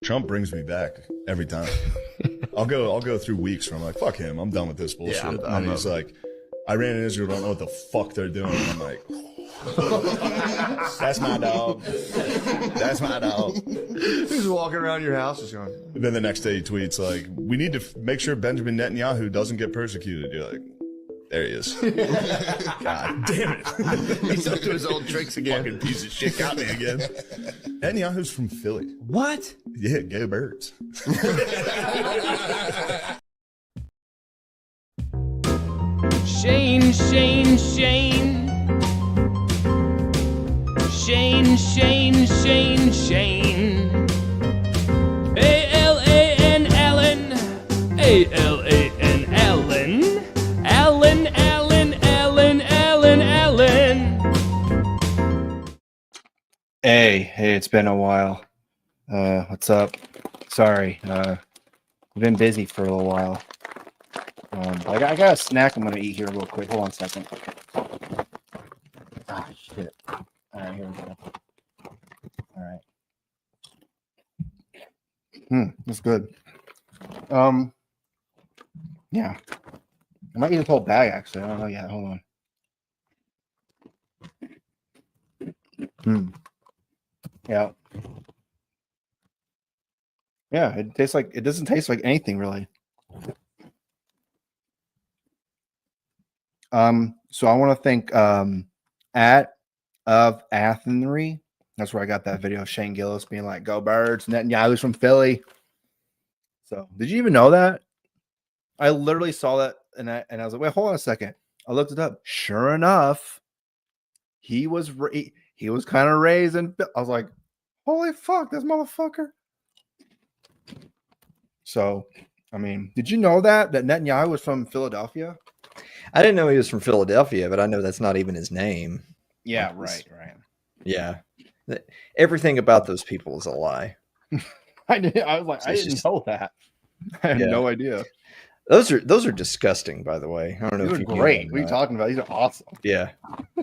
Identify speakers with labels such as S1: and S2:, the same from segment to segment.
S1: Trump brings me back every time. I'll go through weeks where I'm like, fuck him, I'm done with this bullshit.
S2: Yeah,
S1: and he's like, Iran and Israel don't know what the fuck they're doing. And I'm like, that's my dog. That's my dog.
S2: He's walking around your house just going.
S1: And then the next day he tweets like, we need to make sure Benjamin Netanyahu doesn't get persecuted. You're like, there he is. God damn it.
S2: He's up to his old tricks again.
S1: Fucking piece of shit got me again. Netanyahu's from Philly.
S2: What?
S1: Yeah, go birds.
S3: Shane, Shane, Shane. Shane, Shane, Shane, Shane. A-L-A-N, Allen. A-L-A-N, Allen. Allen, Allen, Allen, Allen, Allen.
S4: Hey, it's been a while. What's up? Sorry, I've been busy for a little while. I got a snack I'm gonna eat here real quick. Hold on a second. Ah, shit. All right, here we go. All right. That's good. Yeah. I might eat this whole bag actually. I don't know yet. Hold on. Yeah. Yeah, it doesn't taste like anything really. So I want to thank at of Athenery. That's where I got that video of Shane Gillis being like, "Go Birds!" Netanyahu's from Philly. So did you even know that? I literally saw that and I was like, wait, hold on a second. I looked it up. Sure enough, he was kind of raised in. I was like, holy fuck, this motherfucker. So, I mean, did you know that Netanyahu was from Philadelphia?
S5: I didn't know he was from Philadelphia, but I know that's not even his name.
S4: Yeah,
S5: Like
S4: right.
S5: Yeah. Everything about those people is a lie.
S4: I was like, I didn't know that. I had no idea.
S5: Those are disgusting, by the way. I don't know if you
S4: great. What are you talking about? These are awesome.
S5: Yeah.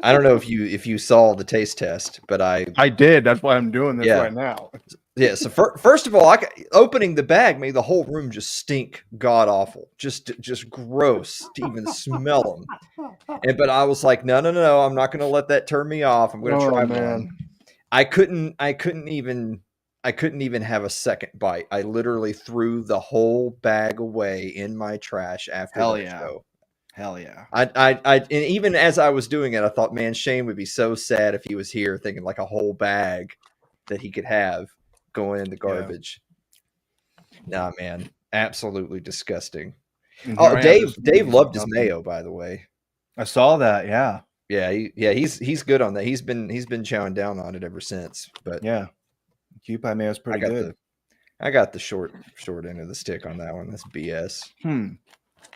S5: I don't know if you saw the taste test, but I
S4: did. That's why I'm doing this right now.
S5: Yeah. So first of all, opening the bag made the whole room just stink god awful, just gross to even smell them. But I was like, no, I'm not going to let that turn me off. I'm going to try one. I couldn't even have a second bite. I literally threw the whole bag away in my trash after the show.
S4: Hell yeah.
S5: And even as I was doing it, I thought, man, Shane would be so sad if he was here thinking like a whole bag that he could have going in the garbage. Yeah. Nah, man, absolutely disgusting. Oh, Dave loved his mayo, by the way.
S4: I saw that. Yeah.
S5: Yeah. He's good on that. He's been chowing down on it ever since. But
S4: yeah, Q pie mayo is pretty good.
S5: I got the short end of the stick on that one. That's BS.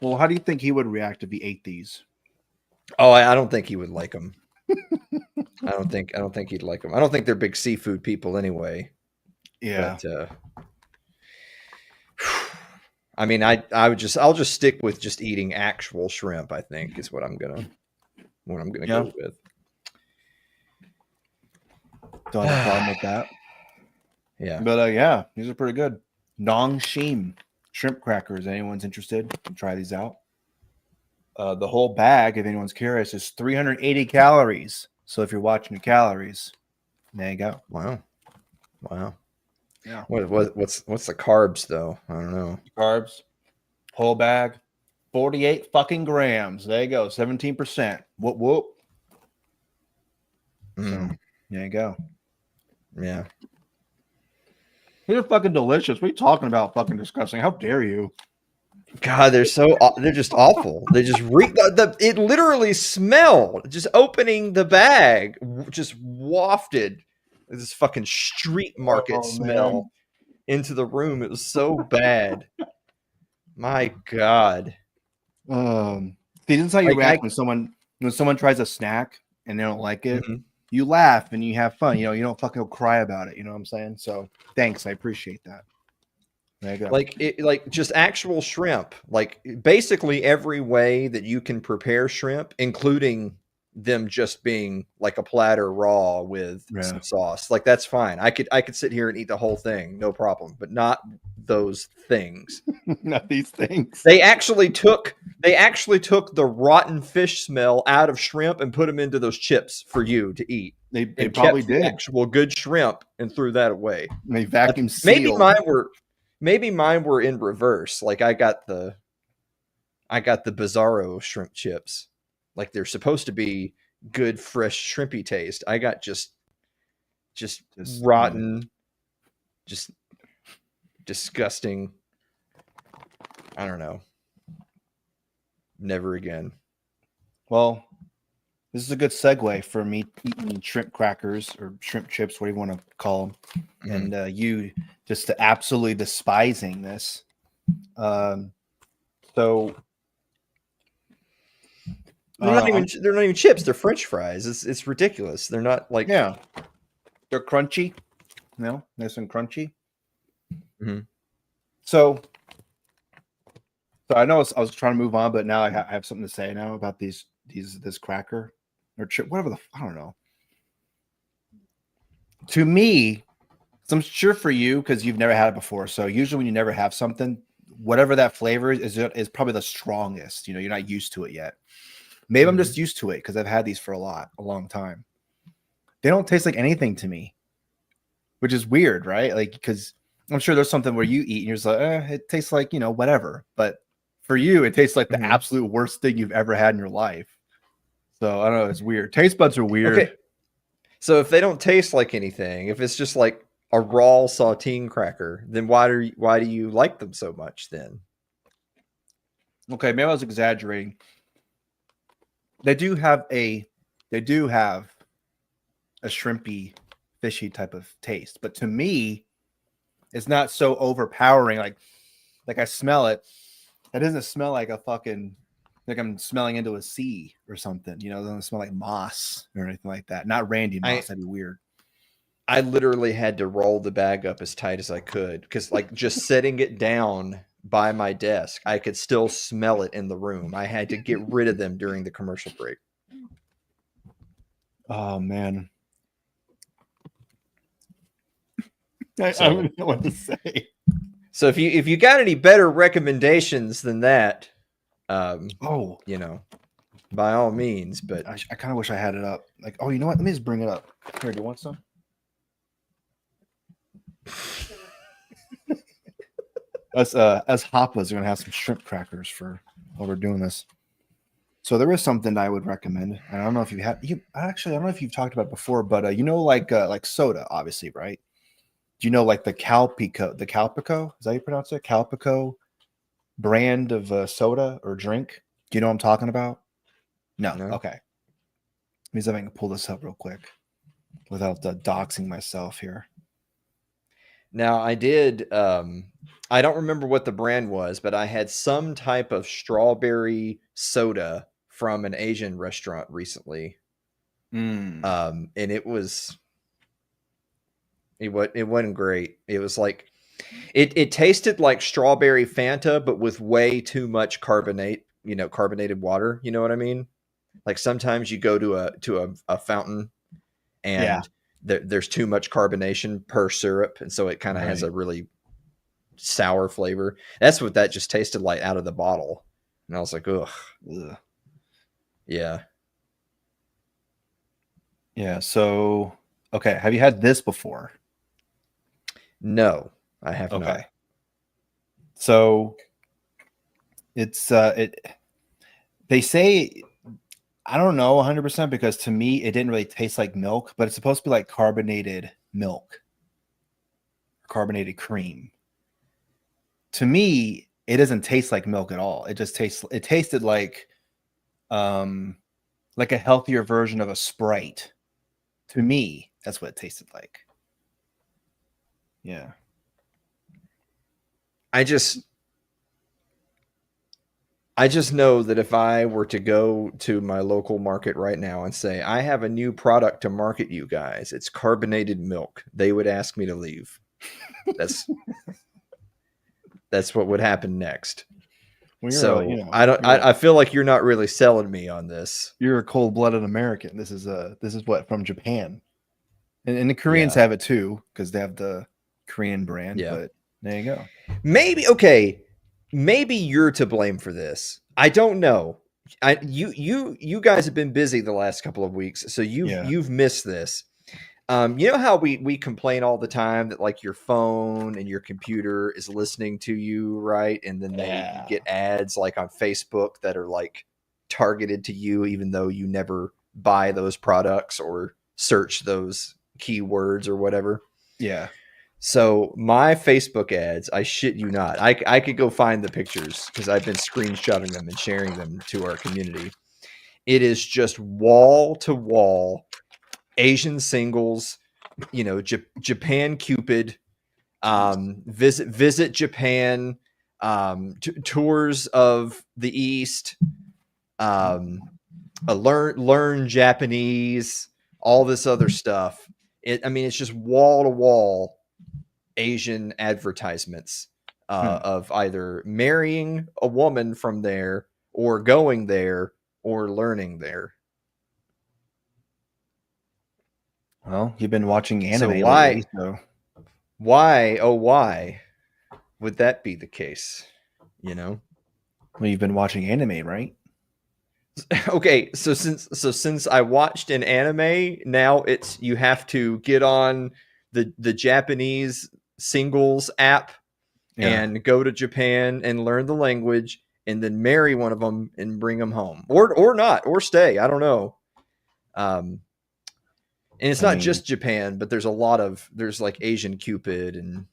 S4: Well, how do you think he would react if he ate these?
S5: Oh, I don't think he would like them. I don't think he'd like them. I don't think they're big seafood people anyway.
S4: Yeah.
S5: But, I mean, I'll just stick with just eating actual shrimp. I think is what I'm gonna go with.
S4: Don't have a problem with that.
S5: Yeah.
S4: But yeah, these are pretty good. Nong Shim shrimp crackers. Anyone's interested? Try these out. The whole bag, if anyone's curious, is 380 calories. So if you're watching your calories, there you go.
S5: Wow.
S4: Yeah.
S5: What's the carbs though? I don't know.
S4: Carbs, whole bag, 48 fucking grams. There you go. 17%. Whoop whoop. So there you go.
S5: Yeah.
S4: These are fucking delicious. What are you talking about? Fucking disgusting. How dare you?
S5: God, they're just awful. They just it literally smelled. Just opening the bag just wafted this fucking street market smell into the room. It was so bad. My God.
S4: This is how you react when someone tries a snack and they don't like it. You laugh and you have fun. You don't fucking cry about it. You know what I'm saying? So thanks. I appreciate that. There you go.
S5: Like just actual shrimp, like basically every way that you can prepare shrimp, including them just being like a platter raw with some sauce. Like that's fine. I could sit here and eat the whole thing, no problem, but not those things.
S4: Not these things.
S5: They actually took the rotten fish smell out of shrimp and put them into those chips for you to eat.
S4: They
S5: And
S4: probably
S5: kept the
S4: did.
S5: actual good shrimp and threw that away.
S4: They vacuum sealed.
S5: Maybe mine were in reverse. Like I got the Bizarro shrimp chips. Like they're supposed to be good, fresh, shrimpy taste. I got just rotten, just disgusting. I don't know. Never again.
S4: Well, this is a good segue for me eating shrimp crackers or shrimp chips, whatever you want to call them, and you just absolutely despising this. So.
S5: They're not even chips. They're French fries. It's ridiculous. They're not like
S4: they're crunchy. No, nice and crunchy.
S5: Mm-hmm.
S4: So I know I was trying to move on, but now I have something to say now about this cracker or chip, whatever I don't know. To me, I'm sure for you because you've never had it before. So usually when you never have something, whatever that flavor is probably the strongest. You're not used to it yet. Maybe I'm just used to it because I've had these for a long time. They don't taste like anything to me, which is weird, right? Like, because I'm sure there's something where you eat and you're just like, it tastes like, whatever. But for you, it tastes like the absolute worst thing you've ever had in your life. So I don't know. It's weird. Taste buds are weird.
S5: Okay. So if they don't taste like anything, if it's just like a raw saltine cracker, then why do you like them so much then?
S4: Okay, maybe I was exaggerating. They do have a shrimpy, fishy type of taste, but to me, it's not so overpowering. Like I smell it. It doesn't smell like like I'm smelling into a sea or something. It doesn't smell like moss or anything like that. Not Randy moss. That'd be weird.
S5: I literally had to roll the bag up as tight as I could because, like, just setting it down by my desk, I could still smell it in the room. I had to get rid of them during the commercial break.
S4: Oh man, I don't know what to say. So
S5: if you got any better recommendations than that, by all means. But
S4: I kind of wish I had it up. Like, oh, you know what? Let me just bring it up. Here, do you want some? Us Hoppas are gonna have some shrimp crackers while we're doing this. So there is something I would recommend. I don't know if I don't know if you've talked about it before, but like soda, obviously, right? Do you know like the Calpico? Is that how you pronounce it? Calpico brand of soda or drink? Do you know what I'm talking about? No. Okay. Let me see if I can pull this up real quick without doxing myself here.
S5: Now I did. I don't remember what the brand was, but I had some type of strawberry soda from an Asian restaurant recently. And it wasn't great. It was like it tasted like strawberry Fanta, but with way too much carbonated water. You know what I mean? Like sometimes you go to a fountain and there's too much carbonation per syrup, and so it kind of has a really sour flavor. That's what that just tasted like out of the bottle, and I was like, ugh. Yeah.
S4: So, okay, have you had this before?
S5: No, I have not.
S4: So it's they say, I don't know 100% because to me it didn't really taste like milk, but it's supposed to be like carbonated milk, carbonated cream. To me, it doesn't taste like milk at all. It tasted like a healthier version of a Sprite. To me, that's what it tasted like. Yeah.
S5: I just know that if I were to go to my local market right now and say, I have a new product to market you guys, it's carbonated milk, they would ask me to leave. That's what would happen next.
S4: Well,
S5: So
S4: you know,
S5: I feel like you're not really selling me on this.
S4: you're a cold-blooded American. This is what from Japan, and the Koreans
S5: Yeah.
S4: have it too because they have the Korean brand.
S5: Yeah.
S4: But there you go.
S5: Maybe you're to blame for this. I don't know. You guys have been busy the last couple of weeks, so you've missed this. You know how we complain all the time that like your phone and your computer is listening to you, right? And then you get ads like on Facebook that are like targeted to you, even though you never buy those products or search those keywords or whatever.
S4: Yeah.
S5: So my Facebook ads, I shit you not, I could go find the pictures because I've been screenshotting them and sharing them to our community. It is just wall to wall Asian singles, you know, Japan Cupid, visit Japan, tours of the East, learn Japanese, all this other stuff. It's just wall to wall Asian advertisements of either marrying a woman from there or going there or learning there.
S4: Well, you've been watching anime
S5: So
S4: lately, so
S5: why would that be the case? You know?
S4: well, you've been watching anime, right?
S5: Okay, so since I watched an anime, now it's you have to get on the Japanese singles app and go to Japan and learn the language and then marry one of them and bring them home or not or stay. I don't know. And it's not just Japan, but there's like Asian Cupid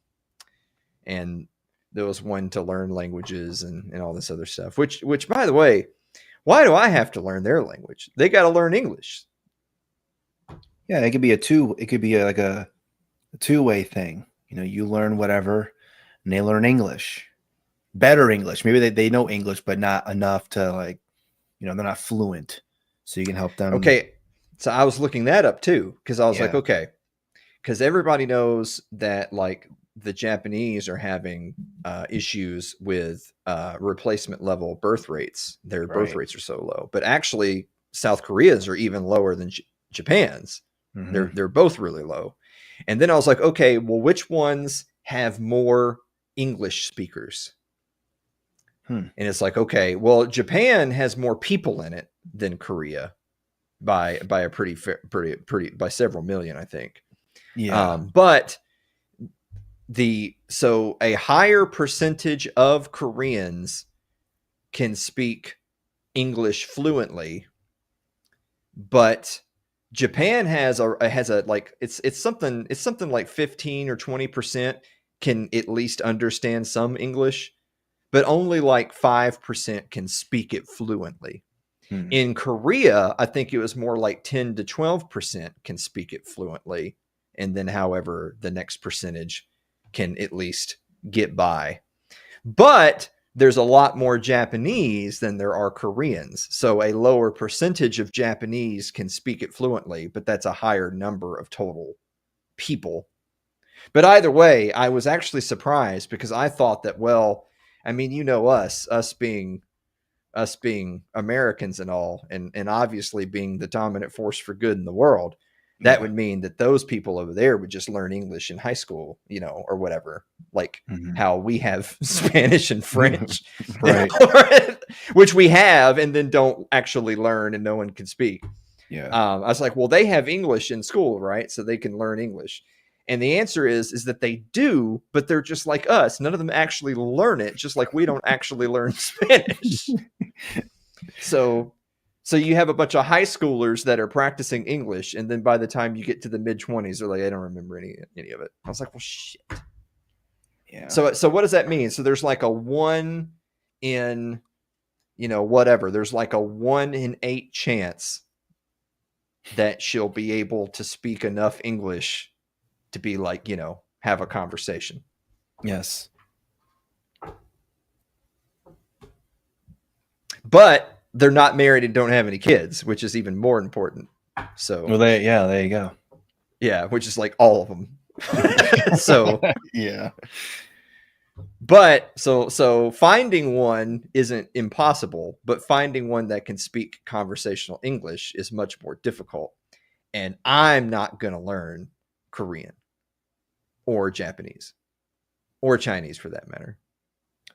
S5: and there was one to learn languages and all this other stuff, which by the way, why do I have to learn their language? They got to learn English.
S4: Yeah, it could be like a two-way thing. You know, you learn whatever and they learn English. Better English. Maybe they know English, but not enough to like, you know, they're not fluent. So you can help them.
S5: Okay. So I was looking that up too, because I was like, okay, because everybody knows that like the Japanese are having issues with replacement level birth rates. Their birth rates are so low, but actually South Korea's are even lower than Japan's. Mm-hmm. They're both really low. And then I was like, okay, well, which ones have more English speakers? And it's like, okay, well, Japan has more people in it than Korea. By a pretty by several million, I think. Yeah. But a higher percentage of Koreans can speak English fluently, but Japan has a like it's something like 15 or 20% can at least understand some English, but only like 5% can speak it fluently. In Korea, I think it was more like 10 to 12% can speak it fluently. And then, however, the next percentage can at least get by. But there's a lot more Japanese than there are Koreans. So a lower percentage of Japanese can speak it fluently, but that's a higher number of total people. But either way, I was actually surprised because I thought that, well, I mean, you know, us being Americans and all, and obviously being the dominant force for good in the world, that would mean that those people over there would just learn English in high school, you know, or whatever, like how we have Spanish and French,
S4: right?
S5: Which we have and then don't actually learn and no one can speak.
S4: Yeah.
S5: I was like, well, they have English in school, right? So they can learn English. And the answer is that they do, but they're just like us. None of them actually learn it, just like we don't actually learn Spanish. So you have a bunch of high schoolers that are practicing English, and then by the time you get to the mid-20s, they're like, I don't remember any of it. I was like, well, shit. Yeah. So what does that mean? So there's like a 1 in, you know, whatever. There's like a 1 in 8 chance that she'll be able to speak enough English to be like, you know, have a conversation.
S4: Yes.
S5: But they're not married and don't have any kids, which is even more important. So,
S4: well, there you go.
S5: Yeah, which is like all of them. So,
S4: yeah.
S5: But so finding one isn't impossible, but finding one that can speak conversational English is much more difficult. And I'm not going to learn Korean or Japanese or Chinese for that matter.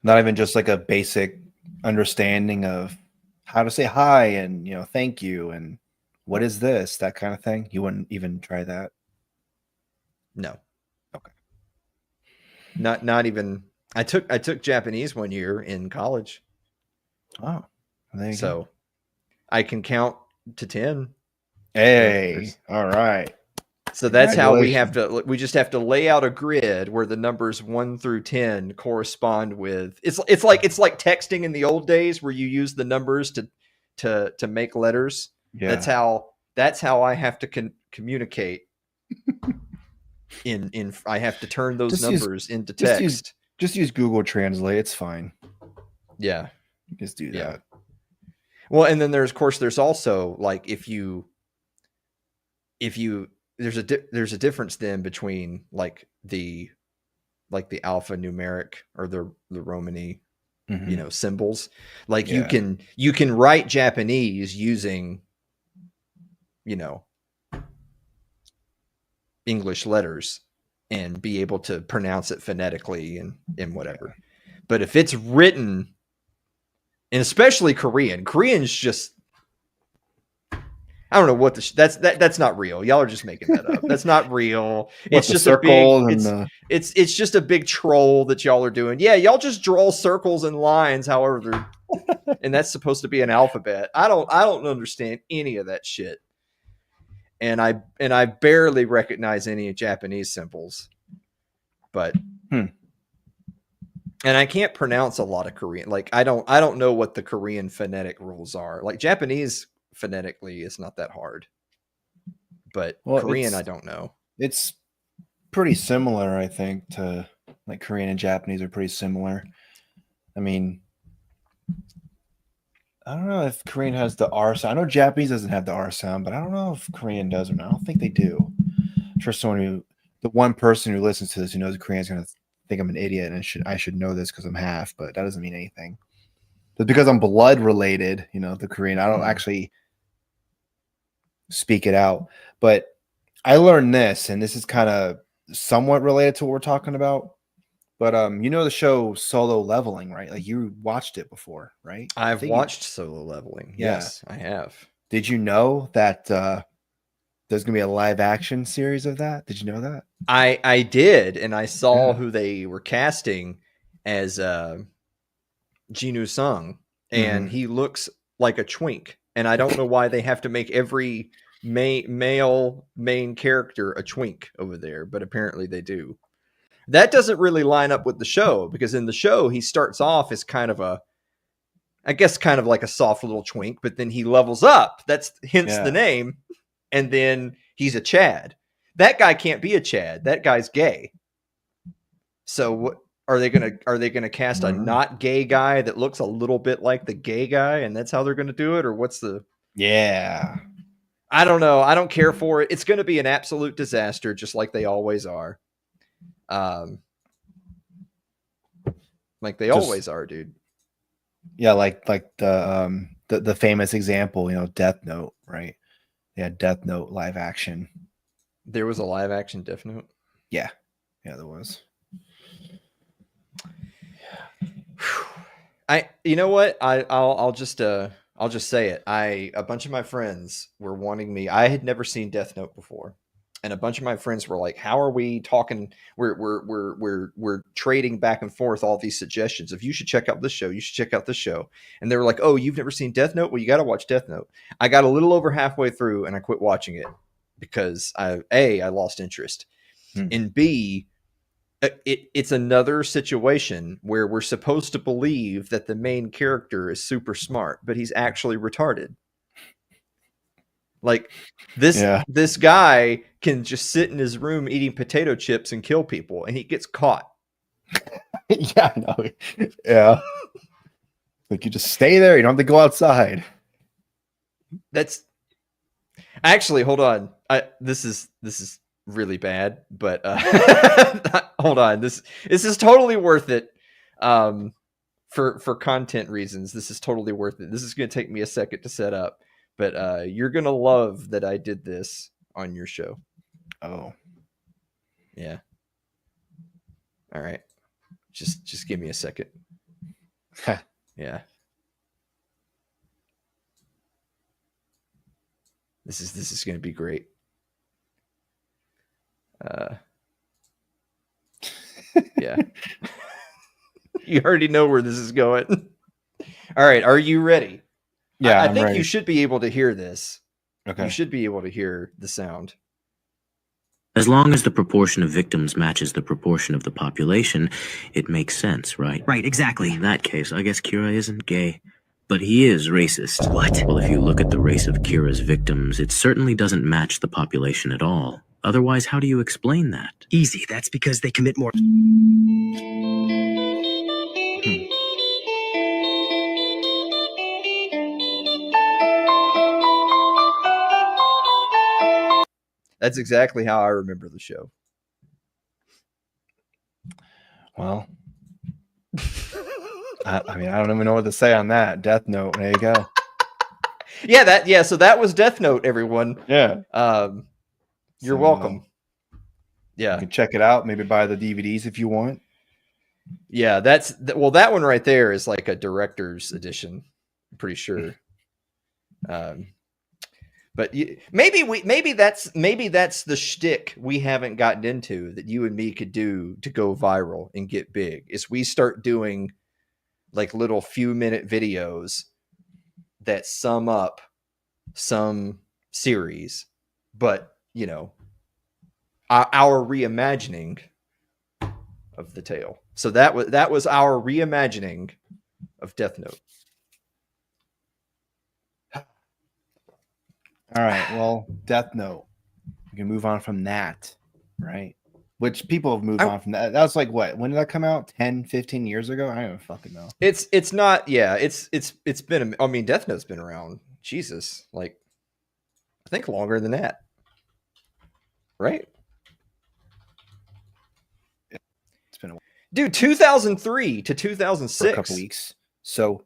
S4: Not even just like a basic understanding of how to say hi and thank you and what is this, that kind of thing. You wouldn't even try that.
S5: No.
S4: Okay.
S5: Not even. I took Japanese one year in college.
S4: Oh, there you go.
S5: So I can count to 10.
S4: Hey, all right.
S5: So that's how we just have to lay out a grid where the numbers 1 through 10 correspond with it's like texting in the old days where you use the numbers to make letters.
S4: Yeah.
S5: That's how I have to communicate in I have to turn those numbers into text.
S4: Just use Google Translate. It's fine.
S5: Yeah.
S4: Just do that.
S5: Yeah. Well, and then there's also like if you there's a difference then between like the alphanumeric or the Romani symbols. Like you can write Japanese using English letters and be able to pronounce it phonetically and whatever. But if it's written, and especially Korean's just, I don't know what that's not real. Y'all are just making that up. That's not real. It's just it's just a big troll that y'all are doing. Yeah, y'all just draw circles and lines, however, and that's supposed to be an alphabet. I don't understand any of that shit. And I barely recognize any Japanese symbols. But and I can't pronounce a lot of Korean. Like I don't know what the Korean phonetic rules are. Like Japanese phonetically is not that hard. But Korean I don't know.
S4: It's pretty similar, I think, to like Korean and Japanese are pretty similar. I mean, I don't know if Korean has the R sound. I know Japanese doesn't have the R sound, but I don't know if Korean does or not. I don't think they do. I'm sure the one person who listens to this who knows Korean is going to think I'm an idiot and I should know this because I'm half, but that doesn't mean anything. But because I'm blood related, the Korean, I don't actually speak it out. But I learned this, and this is kind of somewhat related to what we're talking about. But the show Solo Leveling, right? Like you watched it before, right?
S5: I've watched Solo Leveling. Yeah. Yes, I have.
S4: Did you know that there's gonna be a live action series of that? Did you know that?
S5: I did, and I saw who they were casting as Jinu Sung, and he looks like a twink. And I don't know why they have to make every male main character a twink over there, but apparently they do. That doesn't really line up with the show, because in the show he starts off as kind of like a soft little twink, but then he levels up. That's hence the name. And then he's a Chad. That guy can't be a Chad. That guy's gay. So what are they gonna cast a not gay guy that looks a little bit like the gay guy, and that's how they're gonna do it? Or what's the I don't know. I don't care for it. It's gonna be an absolute disaster, just like they always are. Like they always are, dude.
S4: Yeah, like the famous example, Death Note, right? Yeah, Death Note live action.
S5: There was a live action Death Note?
S4: Yeah, there was.
S5: You know what? I'll just say it. A bunch of my friends were wanting me. I had never seen Death Note before. And a bunch of my friends were like, "How are we talking? We're trading back and forth all these suggestions of you should check out this show, you should check out this show." And they were like, "Oh, you've never seen Death Note? Well, you got to watch Death Note." I got a little over halfway through and I quit watching it because I lost interest, and B, it's another situation where we're supposed to believe that the main character is super smart, but he's actually retarded. Like this guy can just sit in his room eating potato chips and kill people, and he gets caught.
S4: Yeah, I know. Yeah. Like you just stay there. You don't have to go outside.
S5: That's actually, hold on. This is really bad, but hold on. This is totally worth it. For content reasons, this is totally worth it. This is going to take me a second to set up, but you're going to love that I did this on your show.
S4: Oh,
S5: yeah. All right. Just give me a second. Yeah. This is going to be great. Yeah. You already know where this is going. All right, are you ready?
S4: yeah.
S5: I
S4: I'm
S5: think
S4: ready.
S5: you should be able to hear this.
S4: Okay.
S5: You should be able to hear the sound.
S6: As long as the proportion of victims matches the proportion of the population, it makes sense, right?
S7: Right, exactly.
S6: In that case, I guess Kira isn't gay. But he is racist. What? Well, if you look at the race of Kira's victims, it certainly doesn't match the population at all. Otherwise, how do you explain that?
S7: Easy. That's because they commit more.
S5: That's exactly how I remember the show.
S4: Well, I mean, I don't even know what to say on that. Death Note. There you go.
S5: Yeah, so that was Death Note, everyone.
S4: Yeah.
S5: You're
S4: So,
S5: welcome.
S4: You
S5: Yeah.
S4: can check it out. Maybe buy the DVDs if you want.
S5: Yeah, that one right there is like a director's edition. I'm pretty sure. But maybe that's the shtick we haven't gotten into that you and me could do to go viral and get big. Is we start doing like little few minute videos that sum up some series, but our reimagining of the tale. So that was our reimagining of Death Note.
S4: All right. Well, Death Note. We can move on from that, right? Which people have moved on from that. That was like what? When did that come out? 10, 15 years ago? I don't even fucking know.
S5: It's not. Yeah. It's been. I mean, Death Note's been around. Jesus, like I think longer than that. Right.
S4: It's been a
S5: Dude, 2003 to 2006.
S4: for a couple weeks. So,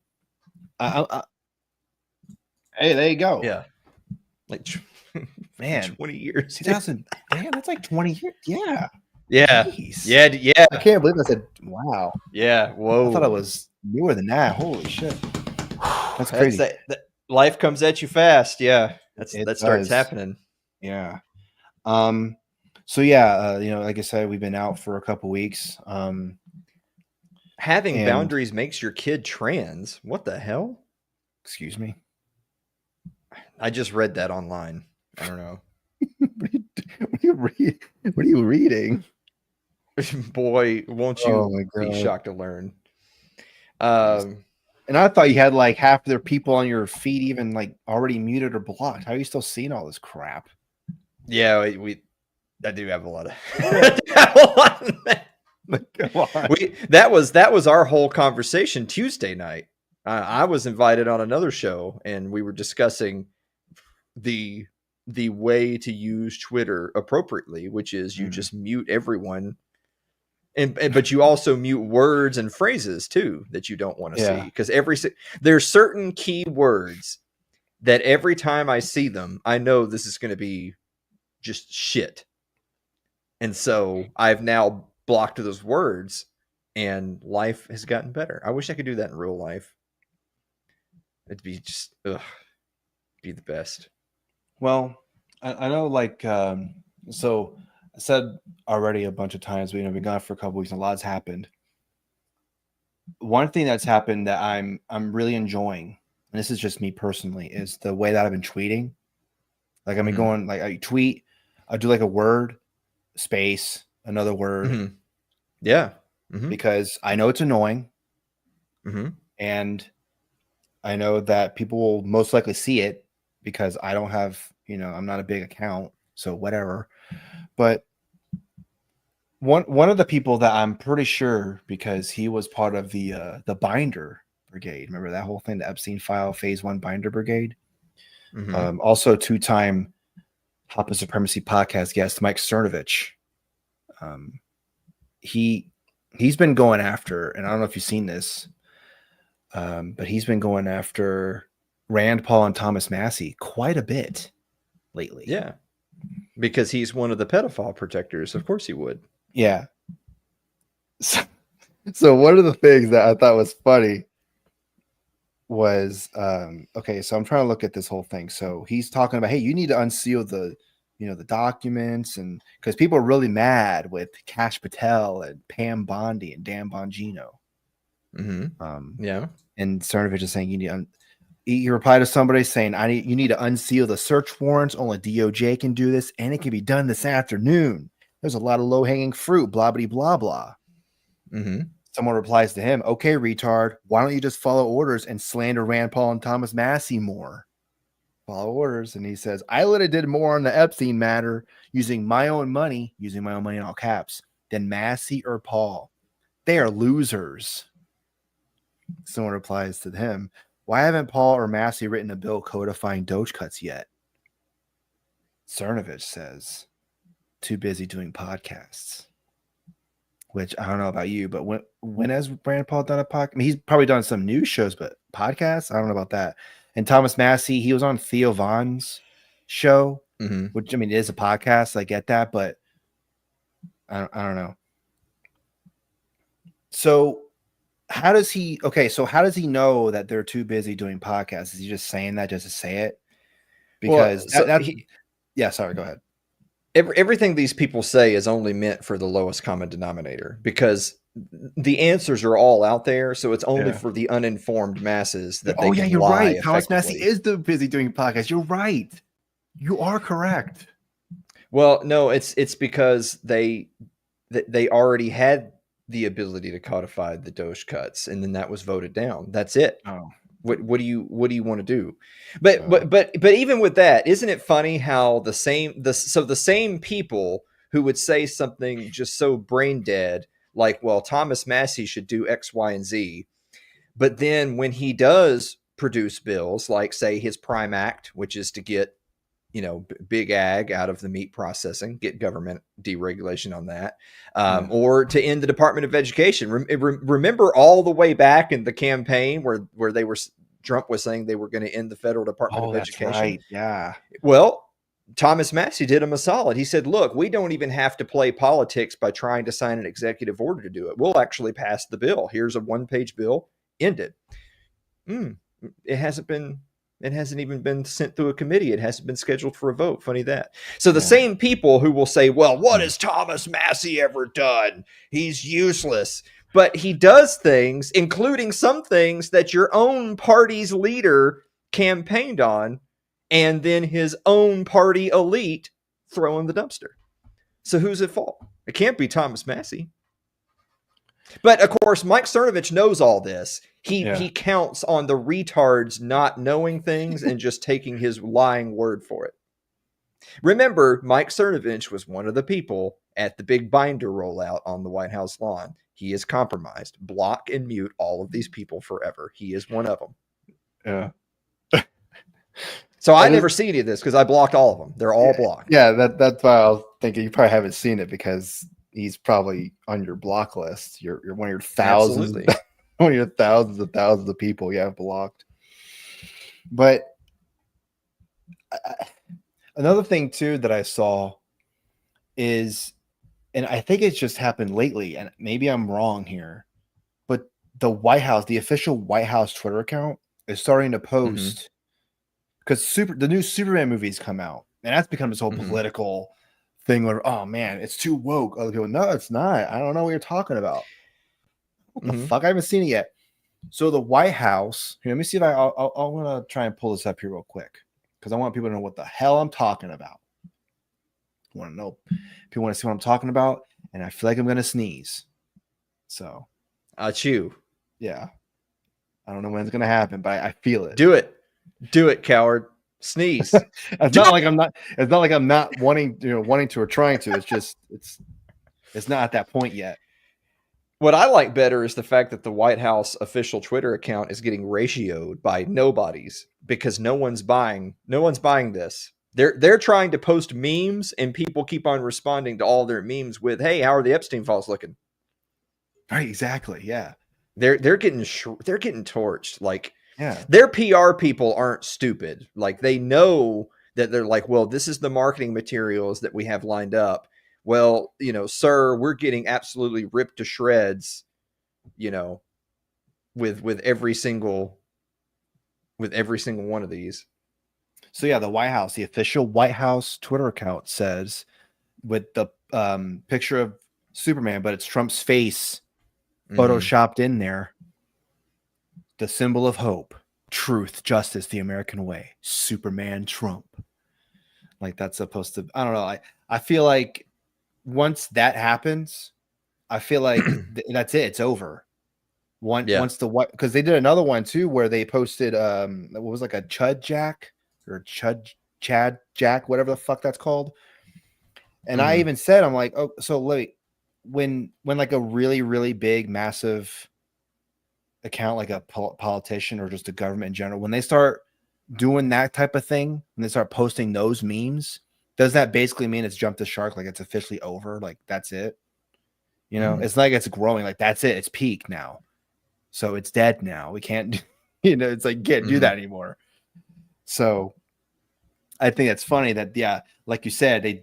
S4: hey, there you go.
S5: Yeah. Like,
S4: Man,
S5: 20 years.
S4: 2000. Damn, that's like 20 years. Yeah.
S5: Yeah.
S4: Jeez.
S5: Yeah.
S4: I can't believe I said, wow.
S5: Yeah. Whoa.
S4: I thought I was newer than that. Holy shit. That's crazy.
S5: That life comes at you fast. Yeah. That starts
S4: does.
S5: happening.
S4: Yeah. So yeah, like I said, we've been out for a couple weeks.
S5: Having
S4: and-
S5: boundaries makes your kid trans. What the hell?
S4: Excuse me.
S5: I just read that online. I don't know.
S4: What are you reading?
S5: Boy, won't you
S4: Oh my
S5: be
S4: God.
S5: shocked to learn.
S4: And I thought you had like half of their people on your feed even like already muted or blocked. How are you still seeing all this crap?
S5: Yeah, I do have a lot of
S4: Come on.
S5: that was our whole conversation Tuesday night. I was invited on another show and we were discussing the way to use Twitter appropriately, which is you just mute everyone. But you also mute words and phrases too that you don't want to see, because there's certain key words that every time I see them, I know this is going to be just shit. And so I've now blocked those words and life has gotten better. I wish I could do that in real life. It'd be just, be the best.
S4: Well, I know like so I said already a bunch of times, we've been gone for a couple weeks and a lot's happened. One thing that's happened that I'm really enjoying, and this is just me personally, is the way that I've been tweeting. Like I've been going, like I tweet, I'll do like a word, space, another word.
S5: Yeah.
S4: Because I know it's annoying. And I know that people will most likely see it because I don't have, I'm not a big account, so whatever. But one of the people that I'm pretty sure, because he was part of the Binder Brigade. Remember that whole thing, the Epstein file, Phase 1 Binder Brigade? Also 2-time Papa Supremacy podcast guest Mike Cernovich. He's been going after, and I don't know if you've seen this, but he's been going after Rand Paul and Thomas Massey quite a bit lately.
S5: Yeah. Because he's one of the pedophile protectors. Of course he would.
S4: Yeah. So one of the things that I thought was funny was okay, so I'm trying to look at this whole thing. So he's talking about, hey, you need to unseal the documents, and because people are really mad with Kash Patel and Pam Bondi and Dan Bongino.
S5: Yeah.
S4: And Cernovich is saying you need he replied to somebody saying, you need to unseal the search warrants. Only DOJ can do this, and it can be done this afternoon. There's a lot of low-hanging fruit, blah, blah, blah, blah. Someone replies to him, okay, retard, why don't you just follow orders and slander Rand Paul and Thomas Massey more? Follow orders. And he says, I literally did more on the Epstein matter using my own money in all caps, than Massey or Paul. They are losers. Someone replies to him, why haven't Paul or Massey written a bill codifying Doge cuts yet? Cernovich says, too busy doing podcasts. Which I don't know about you, but when has Rand Paul done a podcast? I mean, he's probably done some news shows, but podcasts, I don't know about that. And Thomas Massey, he was on Theo Vaughn's show, which I mean, it is a podcast. I get that, but I don't know. So how does he know that they're too busy doing podcasts? Is he just saying that just to say it? Because sorry, go ahead.
S5: Everything these people say is only meant for the lowest common denominator, because the answers are all out there. So it's only for the uninformed masses that they can
S4: you're
S5: lie
S4: right. Thomas Massey is too busy doing podcasts. You're right. You are correct.
S5: Well, no, it's because they already had the ability to codify the Doge cuts, and then that was voted down. That's it.
S4: Oh.
S5: What do you want to do? But even with that, isn't it funny how the same people who would say something just so brain dead, like, well, Thomas Massey should do X, Y, and Z, but then when he does produce bills, like say his Prime Act, which is to get big ag out of the meat processing, get government deregulation on that, or to end the Department of Education. Remember all the way back in the campaign where Trump was saying they were going to end the federal Department of Education.
S4: Right. Yeah.
S5: Well, Thomas Massey did him a solid. He said, look, we don't even have to play politics by trying to sign an executive order to do it. We'll actually pass the bill. Here's a 1-page bill. End it. It hasn't even been sent through a committee. It hasn't been scheduled for a vote. Funny that. So the same people who will say, well, what has Thomas Massey ever done? He's useless. But he does things, including some things that your own party's leader campaigned on, and then his own party elite throw in the dumpster. So who's at fault? It can't be Thomas Massey. But of course, Mike Cernovich knows all this. He counts on the retards not knowing things and just taking his lying word for it. Remember, Mike Cernovich was one of the people at the big binder rollout on the White House lawn. He is compromised. Block and mute all of these people forever. He is one of them.
S4: Yeah.
S5: So I never see any of this because I blocked all of them. They're all blocked.
S4: Yeah, that's why I was thinking you probably haven't seen it, because he's probably on your block list. You're one of your thousands, one of your thousands of people you have blocked. But another thing too that I saw is, and I think it's just happened lately, and maybe I'm wrong here, but the White House, the official White House Twitter account, is starting to post, because the new Superman movies come out, and that's become this whole political thing where, oh man, it's too woke. Other people, no, it's not. I don't know what you're talking about. What the fuck? I haven't seen it yet. So the White House, here, let me see if I'm gonna try and pull this up here real quick, because I want people to know what the hell I'm talking about. I want to know if you want to see what I'm talking about, and I feel like I'm gonna sneeze. So
S5: Achoo.
S4: Yeah. I don't know when it's gonna happen, but I feel it.
S5: Do it, coward. Sneeze.
S4: It's not like I'm not wanting to or trying to. It's just it's not at that point yet.
S5: What I like better is the fact that the White House official Twitter account is getting ratioed by nobodies, because no one's buying this. They're trying to post memes, and people keep on responding to all their memes with, "Hey, how are the Epstein files looking?"
S4: Right, exactly. Yeah.
S5: They're getting torched. Like,
S4: Yeah.
S5: their PR people aren't stupid. Like, they know that they're like, well, this is the marketing materials that we have lined up. Well, sir, we're getting absolutely ripped to shreds, with every single one of these.
S4: So yeah, the White House, the official White House Twitter account says, with the picture of Superman, but it's Trump's face photoshopped in there, the symbol of hope, truth, justice, the American way, Superman Trump. Like, that's supposed to, I don't know. I feel like once that happens, I feel like that's it. It's over. Once the what, because they did another one too where they posted what was like a Chud Jack or Chad Jack, whatever the fuck that's called. And I even said, I'm like, oh, so wait, when like a really, really big, massive account, like a politician or just a government in general, when they start doing that type of thing, when they start posting those memes, does that basically mean it's jumped the shark? Like, it's officially over? Like, that's it? It's like it's growing. Like, that's it. It's peak now. So it's dead now. We can't, it's like, can't do that anymore. So I think it's funny that, yeah, like you said,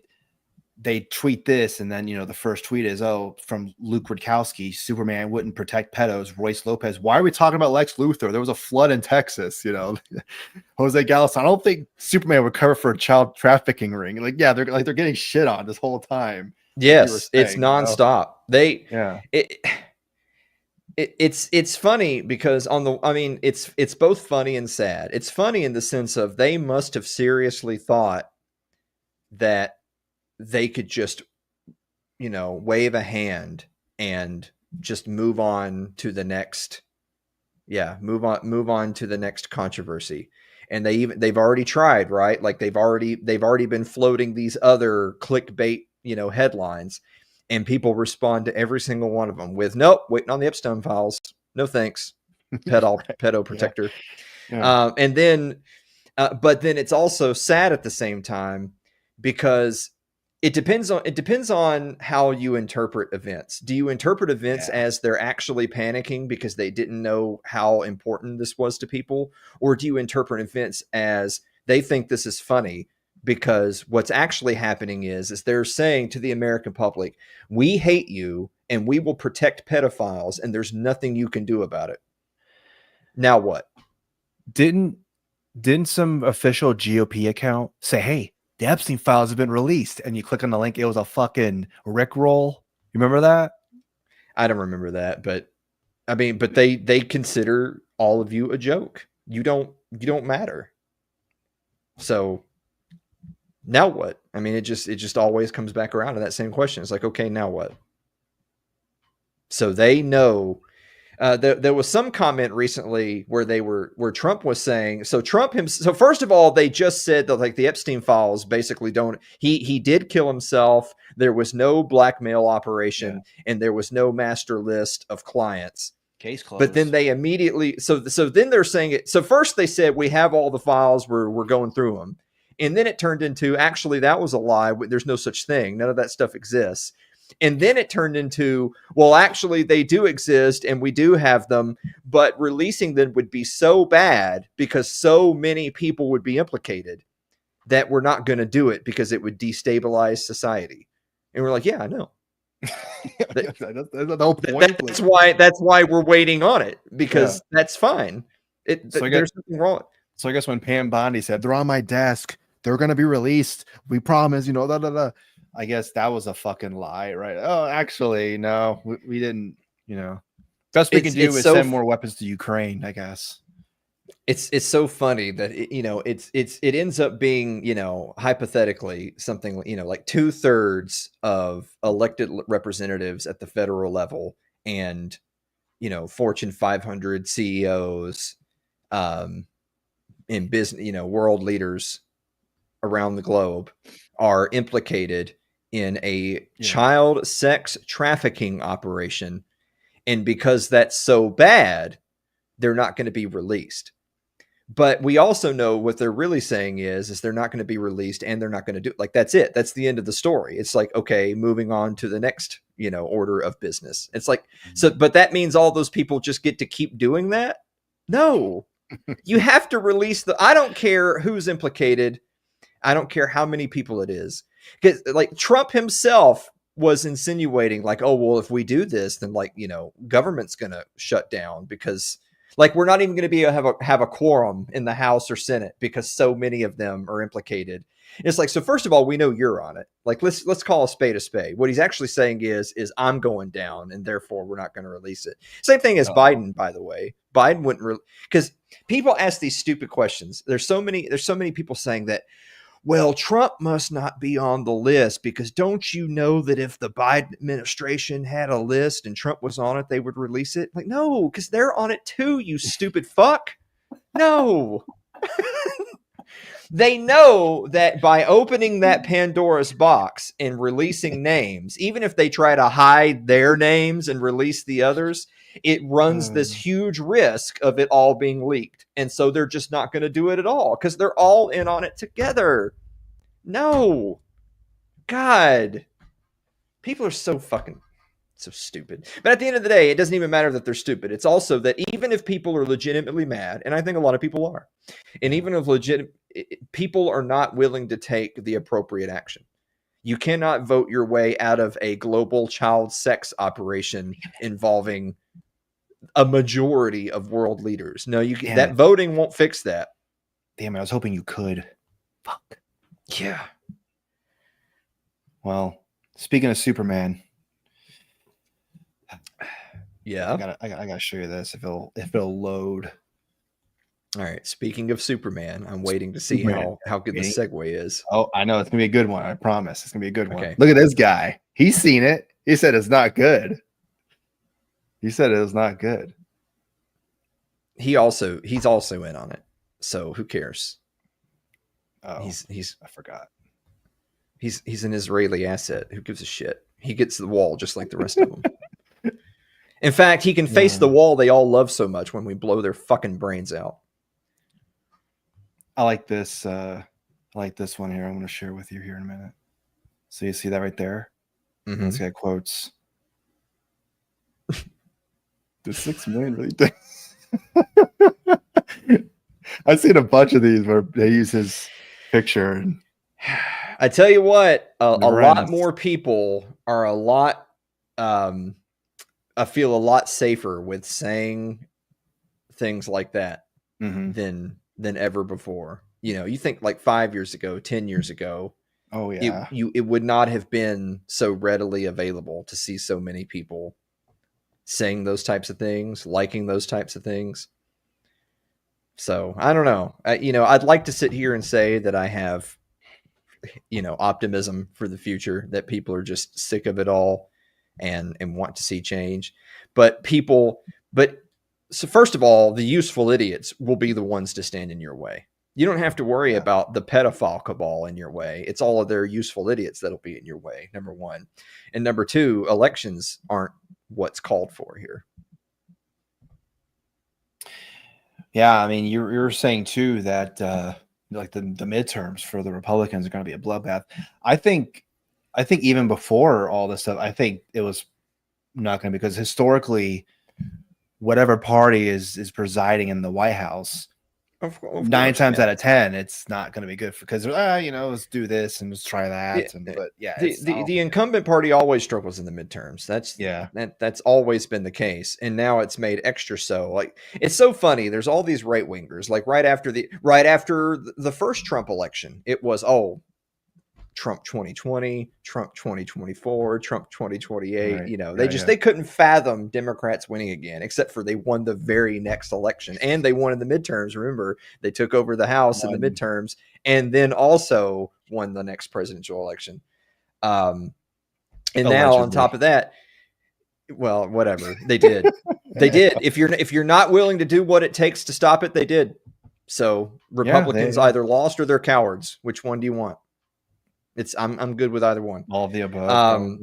S4: they tweet this, and then, the first tweet is, from Luke Rudkowski, Superman wouldn't protect pedos. Royce Lopez, why are we talking about Lex Luthor? There was a flood in Texas, Jose Gallis, I don't think Superman would cover for a child trafficking ring. Like, yeah, they're getting shit on this whole time.
S5: Yes, it's nonstop. It's funny because it's both funny and sad. It's funny in the sense of they must have seriously thought that they could just, wave a hand and just move on to the next. Yeah, move on to the next controversy. And they've already tried, right? Like, they've already been floating these other clickbait, headlines, and people respond to every single one of them with, nope, waiting on the Epstein files. No thanks. Pedo protector. Yeah. And then, but then it's also sad at the same time, because it depends on how you interpret events. Do you interpret events as they're actually panicking because they didn't know how important this was to people? Or do you interpret events as they think this is funny because what's actually happening is they're saying to the American public, we hate you and we will protect pedophiles, and there's nothing you can do about it. Now what?
S4: Didn't some official GOP account say, hey, the Epstein files have been released, and you click on the link, it was a fucking Rickroll? You remember that?
S5: I don't remember that, but they consider all of you a joke. You don't matter. So now what? It just always comes back around to that same question. It's like, okay, now what? So they know. There was some comment recently where Trump was saying, so first of all, they just said that, like, the Epstein files basically he did kill himself. There was no blackmail operation, and there was no master list of clients.
S4: Case closed.
S5: But then they immediately, so then they're saying it. So first they said, we have all the files, we're going through them. And then it turned into, actually, that was a lie. There's no such thing. None of that stuff exists. And then it turned into, well, actually, they do exist and we do have them, but releasing them would be so bad because so many people would be implicated that we're not going to do it because it would destabilize society. And we're like, yeah, I know.
S4: That's the whole point.
S5: That's why we're waiting on it, because that's fine. There's nothing wrong.
S4: So I guess when Pam Bondi said, they're on my desk, they're going to be released, we promise, I guess that was a fucking lie, right? Oh, actually, no, we didn't, best we can do is send more weapons to Ukraine, I guess.
S5: It's so funny that it ends up being, hypothetically something, like 2/3 of elected representatives at the federal level and, Fortune 500 CEOs, in business, world leaders around the globe are implicated in a child sex trafficking operation. And because that's so bad, they're not going to be released. But we also know what they're really saying is they're not going to be released and they're not going to do like that's it. That's the end of the story. It's like, okay, moving on to the next, order of business. It's like, so, but that means all those people just get to keep doing that? No. You have to release I don't care who's implicated. I don't care how many people it is. Because like Trump himself was insinuating like, oh, well, if we do this, then like, government's going to shut down because like we're not even going to be able to have a quorum in the House or Senate because so many of them are implicated. It's like, so first of all, we know you're on it. Like, let's call a spade a spade. What he's actually saying is I'm going down and therefore we're not going to release it. Same thing as Biden, by the way. Biden wouldn't because people ask these stupid questions. There's so many people saying that, well, Trump must not be on the list because don't you know that if the Biden administration had a list and Trump was on it, they would release it? Like, no, because they're on it too, you stupid fuck. No. They know that by opening that Pandora's box and releasing names, even if they try to hide their names and release the others, it runs this huge risk of it all being leaked. And so they're just not going to do it at all because they're all in on it together. No. God. People are so stupid. But at the end of the day, it doesn't even matter that they're stupid. It's also that even if people are legitimately mad, and I think a lot of people are, and even if people are not willing to take the appropriate action, you cannot vote your way out of a global child sex operation involving a majority of world leaders. No, that voting won't fix that.
S4: Damn it, I was hoping you could. Fuck.
S5: Yeah.
S4: Well, speaking of Superman,
S5: yeah,
S4: I gotta show you this if it'll load.
S5: All right. Speaking of Superman, I'm waiting to see how good the segue is.
S4: Oh, I know it's gonna be a good one. I promise it's gonna be a good one.
S5: Okay.
S4: Look at this guy. He's seen it. He said it's not good. He said it was not good.
S5: He's also in on it. So who cares?
S4: Oh,
S5: he's
S4: I forgot.
S5: He's an Israeli asset. Who gives a shit? He gets the wall just like the rest of them. In fact, he can face the wall they all love so much when we blow their fucking brains out.
S4: I like this. I like this one here. I'm going to share with you here in a minute. So you see that right there?
S5: Mm-hmm.
S4: This guy quotes. The 6 million really thing. I've seen a bunch of these where they use his picture. And
S5: I tell you what, a lot more people are I feel a lot safer with saying things like that than ever before. You think like 5 years ago, 10 years ago.
S4: Oh yeah.
S5: It would not have been so readily available to see so many people saying those types of things, liking those types of things. So I don't know. I'd like to sit here and say that I have, optimism for the future, that people are just sick of it all and want to see change. So first of all, the useful idiots will be the ones to stand in your way. You don't have to worry about the pedophile cabal in your way. It's all of their useful idiots that'll be in your way, number one. And number two, elections aren't what's called for here.
S4: Yeah, I mean, you're saying too that like the midterms for the Republicans are going to be a bloodbath. I think even before all this stuff, I think it was not going to, because historically, whatever party is presiding in the White House,
S5: of
S4: 9 times out of 10, it's not going to be good because let's do this and let's try that.
S5: The incumbent party always struggles in the midterms. That's always been the case, and now it's made extra so. Like, it's so funny. There's all these right wingers. Like right after the first Trump election, it was Trump 2020, Trump 2024, Trump 2028. Right, they couldn't fathom Democrats winning again, except for they won the very next election and they won in the midterms. Remember, they took over the House in the midterms and then also won the next presidential election. And now on top of that, well, whatever they did, they did. If you're not willing to do what it takes to stop it, they did. So Republicans either lost or they're cowards. Which one do you want? I'm good with either one.
S4: All of the above.
S5: All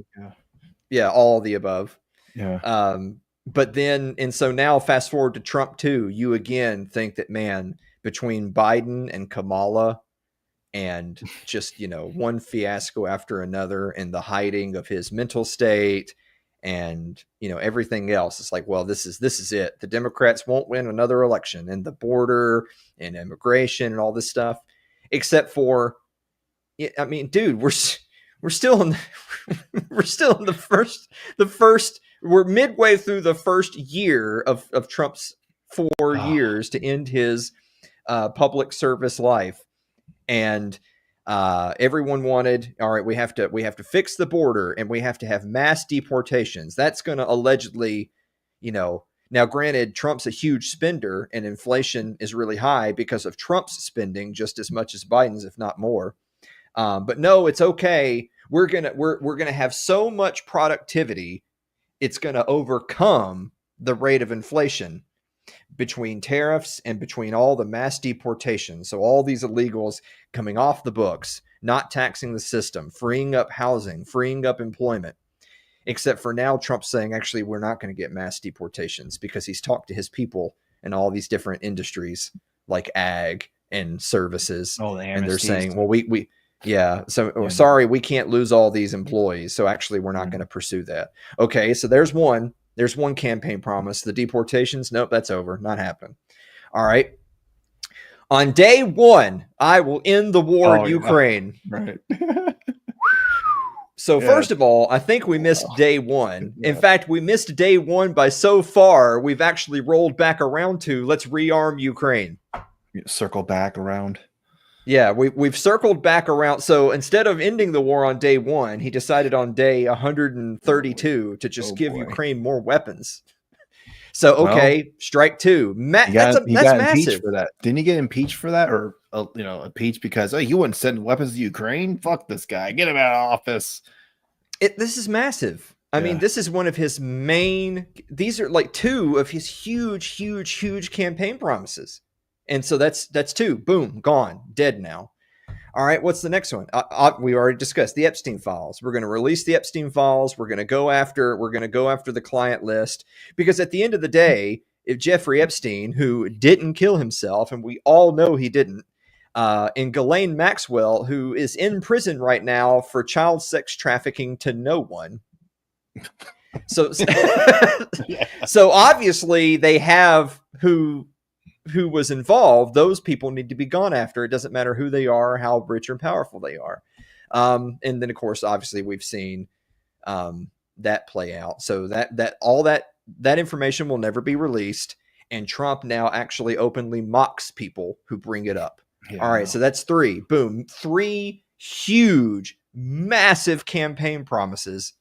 S5: of the above.
S4: Yeah.
S5: But then, and so now fast forward to Trump 2, you again think that, man, between Biden and Kamala, and just, one fiasco after another, and the hiding of his mental state and, everything else. It's like, well, this is it. The Democrats won't win another election, and the border and immigration and all this stuff, except for, I mean, dude, we're still in the first, we're midway through the first year of Trump's 4 years to end his public service life. And everyone wanted, all right, we have to fix the border, and we have to have mass deportations. That's going to allegedly, now granted, Trump's a huge spender and inflation is really high because of Trump's spending just as much as Biden's, if not more. But no, it's okay. We're gonna have so much productivity, it's gonna overcome the rate of inflation between tariffs and between all the mass deportations. So all these illegals coming off the books, not taxing the system, freeing up housing, freeing up employment. Except for now, Trump's saying, actually, we're not going to get mass deportations, because he's talked to his people in all these different industries like ag and services.
S4: Oh,
S5: and they're saying, well, sorry, we can't lose all these employees. So actually, we're not going to pursue that. Okay, so there's one campaign promise. The deportations, nope, that's over. Not happening. All right. On day one, I will end the war in Ukraine.
S4: Right.
S5: So first of all, I think we missed day one. Yeah. In fact, we missed day one by so far, we've actually rolled back around to let's rearm Ukraine.
S4: Circle back around.
S5: Yeah, we've circled back around. So instead of ending the war on day one, he decided on day 132 to just give Ukraine more weapons. So, okay, strike two. That's massive.
S4: For that. Didn't he get impeached for that? Or, impeached because, he wouldn't send weapons to Ukraine? Fuck this guy. Get him out of office.
S5: This is massive. I mean, this is one of his these are like two of his huge campaign promises. And so that's two. Boom, gone, dead now. All right, what's the next one? We already discussed the Epstein files. We're going to release the Epstein files. We're going to go after the client list, because at the end of the day, if Jeffrey Epstein, who didn't kill himself, and we all know he didn't, and Ghislaine Maxwell, who is in prison right now for child sex trafficking to no one. So obviously they have who was involved. Those people need to be gone after. It doesn't matter who they are, how rich or powerful they are. And then, of course, obviously we've seen that play out. So that information will never be released. And Trump now actually openly mocks people who bring it up. Yeah. All right. So that's three. Boom. 3 huge, massive campaign promises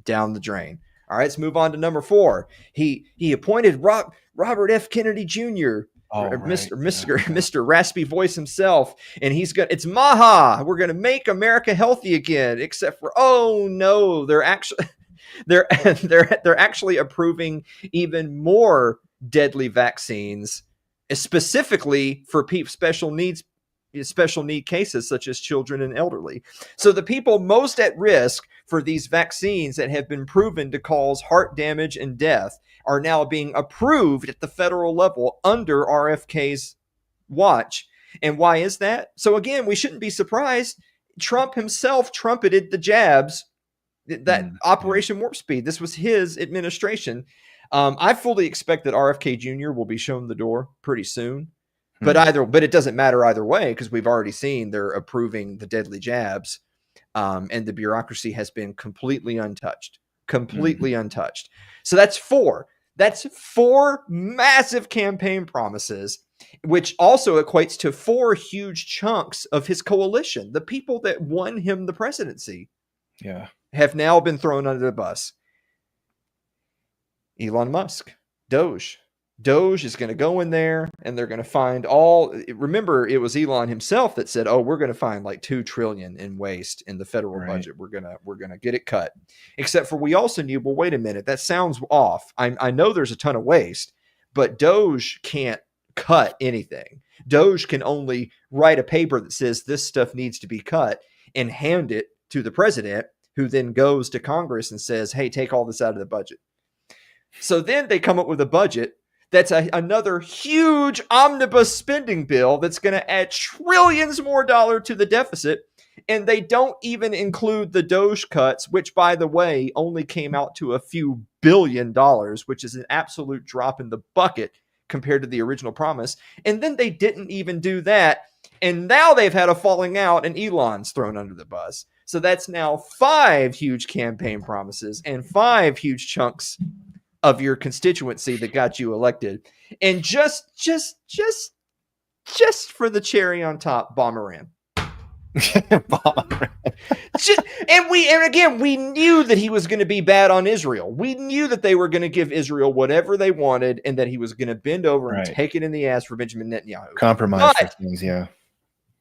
S5: down the drain. All right. Let's move on to number 4. He appointed Robert F. Kennedy Jr., Mr. Raspy Voice himself, and it's Maha. We're gonna make America healthy again. Except for, oh no, they're actually approving even more deadly vaccines, specifically for special need cases such as children and elderly. So the people most at risk for these vaccines that have been proven to cause heart damage and death are now being approved at the federal level under RFK's watch. And why is that? So again, we shouldn't be surprised. Trump himself trumpeted the jabs, that Operation Warp Speed. This was his administration. I fully expect that RFK Jr. will be shown the door pretty soon. But it doesn't matter either way, because we've already seen they're approving the deadly jabs, and the bureaucracy has been completely untouched. Untouched. So that's 4. That's 4 massive campaign promises, which also equates to 4 huge chunks of his coalition. The people that won him the presidency have now been thrown under the bus. Elon Musk, Doge is going to go in there, and they're going to find remember, it was Elon himself that said, we're going to find like $2 trillion in waste in the federal budget. We're going to get it cut. Except for, we also knew, well, wait a minute, that sounds off. I know there's a ton of waste, but Doge can't cut anything. Doge can only write a paper that says this stuff needs to be cut and hand it to the president, who then goes to Congress and says, hey, take all this out of the budget. So then they come up with a budget That's another huge omnibus spending bill that's going to add trillions more dollars to the deficit. And they don't even include the Doge cuts, which, by the way, only came out to a few $billions, which is an absolute drop in the bucket compared to the original promise. And then they didn't even do that. And now they've had a falling out and Elon's thrown under the bus. So that's now 5 huge campaign promises and 5 huge chunks of your constituency that got you elected. And just for the cherry on top, bomb Iran. And again, we knew that he was going to be bad on Israel. We knew that they were going to give Israel whatever they wanted and that he was going to bend over and take it in the ass for Benjamin Netanyahu.
S4: Compromise for things, yeah.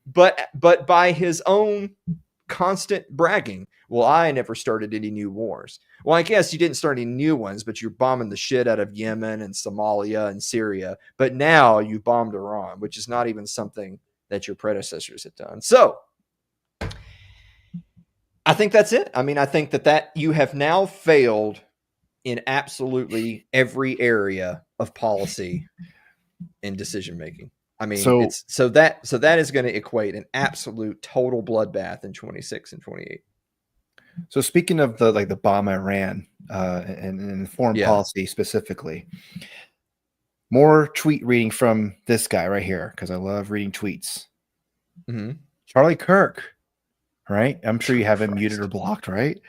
S5: But by his own constant bragging, well, I never started any new wars. Well, I guess you didn't start any new ones, but you're bombing the shit out of Yemen and Somalia and Syria. But now you bombed Iran, which is not even something that your predecessors had done. So I think that's it. I mean, I think that you have now failed in absolutely every area of policy and decision making. I mean, so that is going to equate an absolute total bloodbath in 26 and 28.
S4: So speaking of the bomb Iran and foreign policy specifically, more tweet reading from this guy right here because I love reading tweets.
S5: Mm-hmm.
S4: Charlie Kirk, right? I'm sure you have him muted or blocked, right?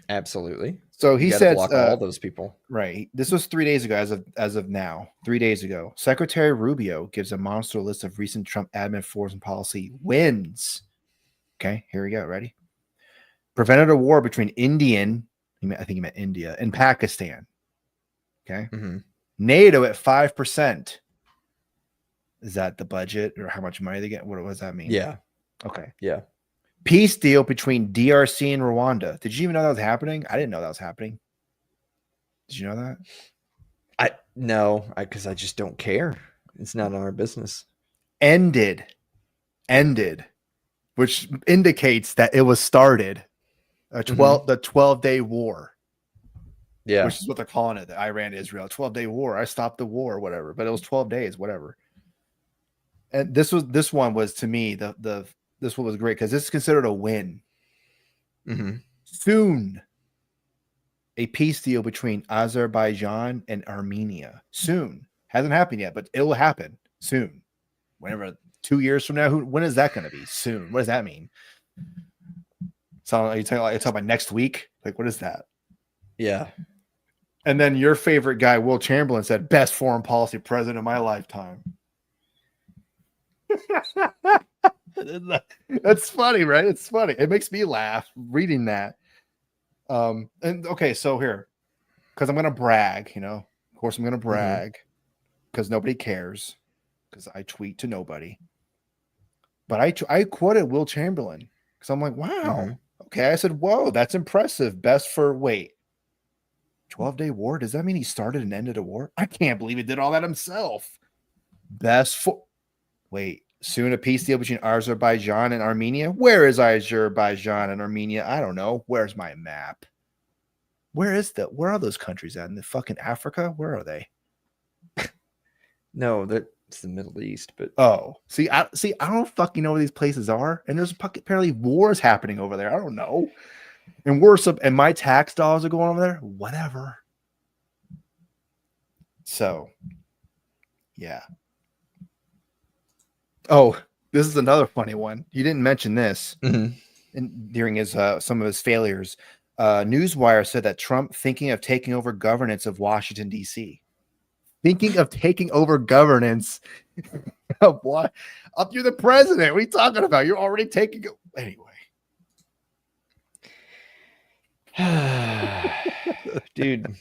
S5: Absolutely.
S4: So he said,
S5: block all those people.
S4: Right. This was 3 days ago, as of now. 3 days ago, Secretary Rubio gives a monster list of recent Trump admin foreign policy wins. Okay, here we go. Ready? Prevented a war between I think he meant India and Pakistan. Okay.
S5: Mm-hmm.
S4: NATO at 5%. Is that the budget or how much money they get? What does that mean?
S5: Yeah.
S4: Okay.
S5: Yeah.
S4: Peace deal between DRC and Rwanda. Did you even know that was happening? I didn't know that was happening. Did you know that?
S5: No, because I just don't care. It's not on our business.
S4: Ended, which indicates that it was started. The 12-day war.
S5: Yeah.
S4: Which is what they're calling it, the Iran-Israel 12-day war. I stopped the war or whatever, but it was 12 days, whatever. And this one was to me this one was great because this is considered a win.
S5: Mm-hmm.
S4: Soon, a peace deal between Azerbaijan and Armenia. Soon. Hasn't happened yet, but it will happen soon. Whenever 2 years from now, when is that going to be? Soon. What does that mean? So are you talking about next week? Like, what is that?
S5: Yeah.
S4: And then your favorite guy, Will Chamberlain, said, best foreign policy president of my lifetime. That's funny, right? It's funny. It makes me laugh reading that. And okay, so here, because I'm gonna brag, of course I'm gonna brag because nobody cares because I tweet to nobody. But I quoted Will Chamberlain because I'm like, wow, okay. I said, whoa, that's impressive. Best for 12-day war. Does that mean he started and ended a war? I can't believe he did all that himself. Best for soon a peace deal between Azerbaijan and Armenia. Where is Azerbaijan and Armenia? I don't know. Where's my map? Where are those countries at? In the fucking Africa? Where are they?
S5: No, that's the Middle East. But
S4: I don't fucking know where these places are. And there's apparently wars happening over there. I don't know. And and my tax dollars are going over there. Whatever. So, yeah. Oh, this is another funny one. You didn't mention this during his some of his failures. Newswire said that Trump thinking of taking over governance of Washington, D.C. Thinking of taking over governance of what? Up, you're the president. What are you talking about? You're already taking it. Anyway.
S5: Dude.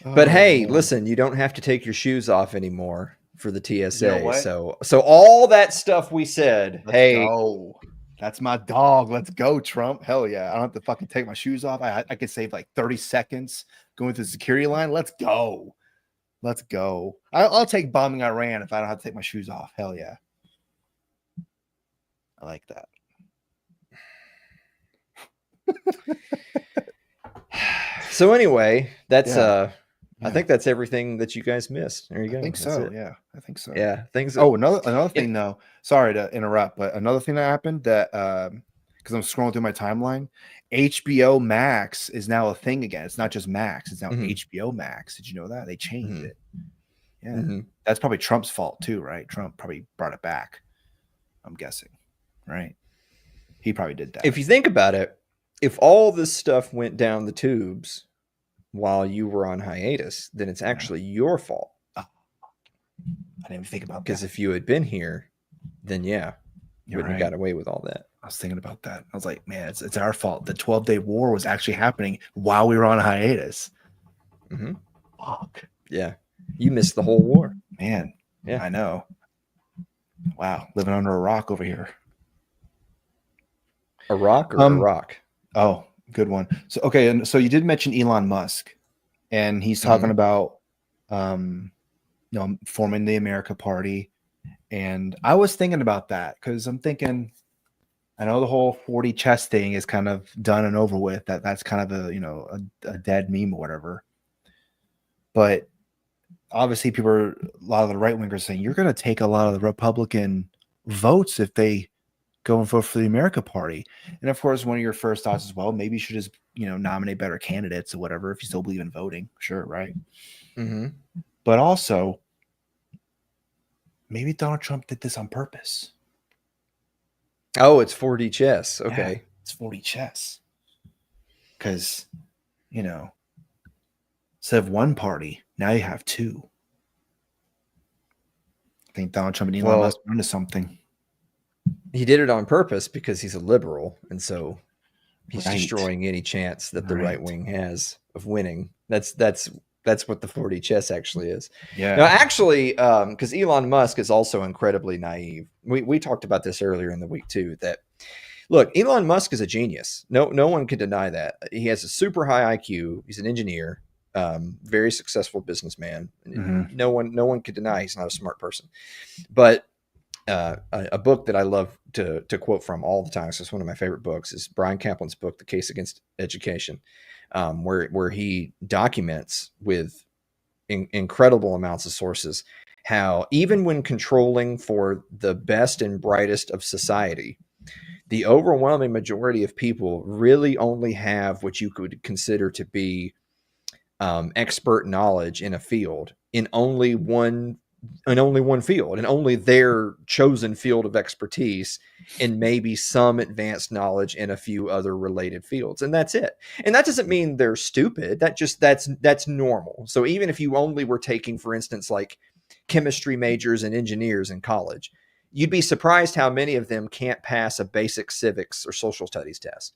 S5: But hey, listen, you don't have to take your shoes off anymore for the TSA.
S4: You know what?
S5: So all that stuff we said,
S4: Let's go. That's my dog. Let's go, Trump. Hell yeah. I don't have to fucking take my shoes off. I could save like 30 seconds going through the security line. Let's go. Let's go. I'll take bombing Iran if I don't have to take my shoes off. Hell yeah. I like that.
S5: So anyway, that's I think that's everything that you guys missed. There you go.
S4: I think
S5: That's
S4: so.
S5: it.
S4: Yeah, I think so.
S5: Yeah, things.
S4: Oh, another thing though. Sorry to interrupt, but another thing that happened that because I'm scrolling through my timeline, HBO Max is now a thing again. It's not just Max; it's now HBO Max. Did you know that they changed it? Yeah, that's probably Trump's fault too, right? Trump probably brought it back. I'm guessing, right? He probably did that.
S5: If you think about it, if all this stuff went down the tubes while you were on hiatus, then it's actually your fault.
S4: I didn't even think about that.
S5: Because if you had been here, then yeah, you wouldn't have got away with all that.
S4: I was thinking about that. I was like, man, it's our fault. The 12-day war was actually happening while we were on hiatus. Fuck.
S5: Yeah. You missed the whole war.
S4: Man.
S5: Yeah.
S4: I know. Wow. Living under a rock over here.
S5: A rock or a rock?
S4: Oh, good one. So, okay. And so you did mention Elon Musk, and he's talking about, forming the America Party. And I was thinking about that because I'm thinking, I know the whole 40 chess thing is kind of done and over with. That's kind of a dead meme or whatever. But obviously, a lot of the right wingers saying you're going to take a lot of the Republican votes if they go and vote for the America Party. And of course, one of your first thoughts is, well, maybe you should just nominate better candidates or whatever if you still believe in voting. Sure, right? But also, maybe Donald Trump did this on purpose.
S5: Oh, it's 4D chess. Okay.
S4: Yeah, it's 4D chess. Because, instead of one party, now you have two. I think Donald Trump and Elon Musk are into something.
S5: He did it on purpose because he's a liberal. And so he's
S4: Right.
S5: destroying any chance that the right wing has of winning. That's what the 4D chess actually is.
S4: Yeah.
S5: Now, actually, because Elon Musk is also incredibly naive. We talked about this earlier in the week too. That look, Elon Musk is a genius. No one can deny that. He has a super high IQ. He's an engineer, very successful businessman. No one can deny he's not a smart person. But a book that I love to quote from all the time, so it's one of my favorite books, is Brian Kaplan's book, The Case Against Education. Where he documents with incredible amounts of sources how even when controlling for the best and brightest of society, the overwhelming majority of people really only have what you could consider to be expert knowledge in a field in only one field, and only their chosen field of expertise, and maybe some advanced knowledge in a few other related fields, and that's it. And that doesn't mean they're stupid. That's normal. So even if you only were taking, for instance, like chemistry majors and engineers in college, you'd be surprised how many of them can't pass a basic civics or social studies test.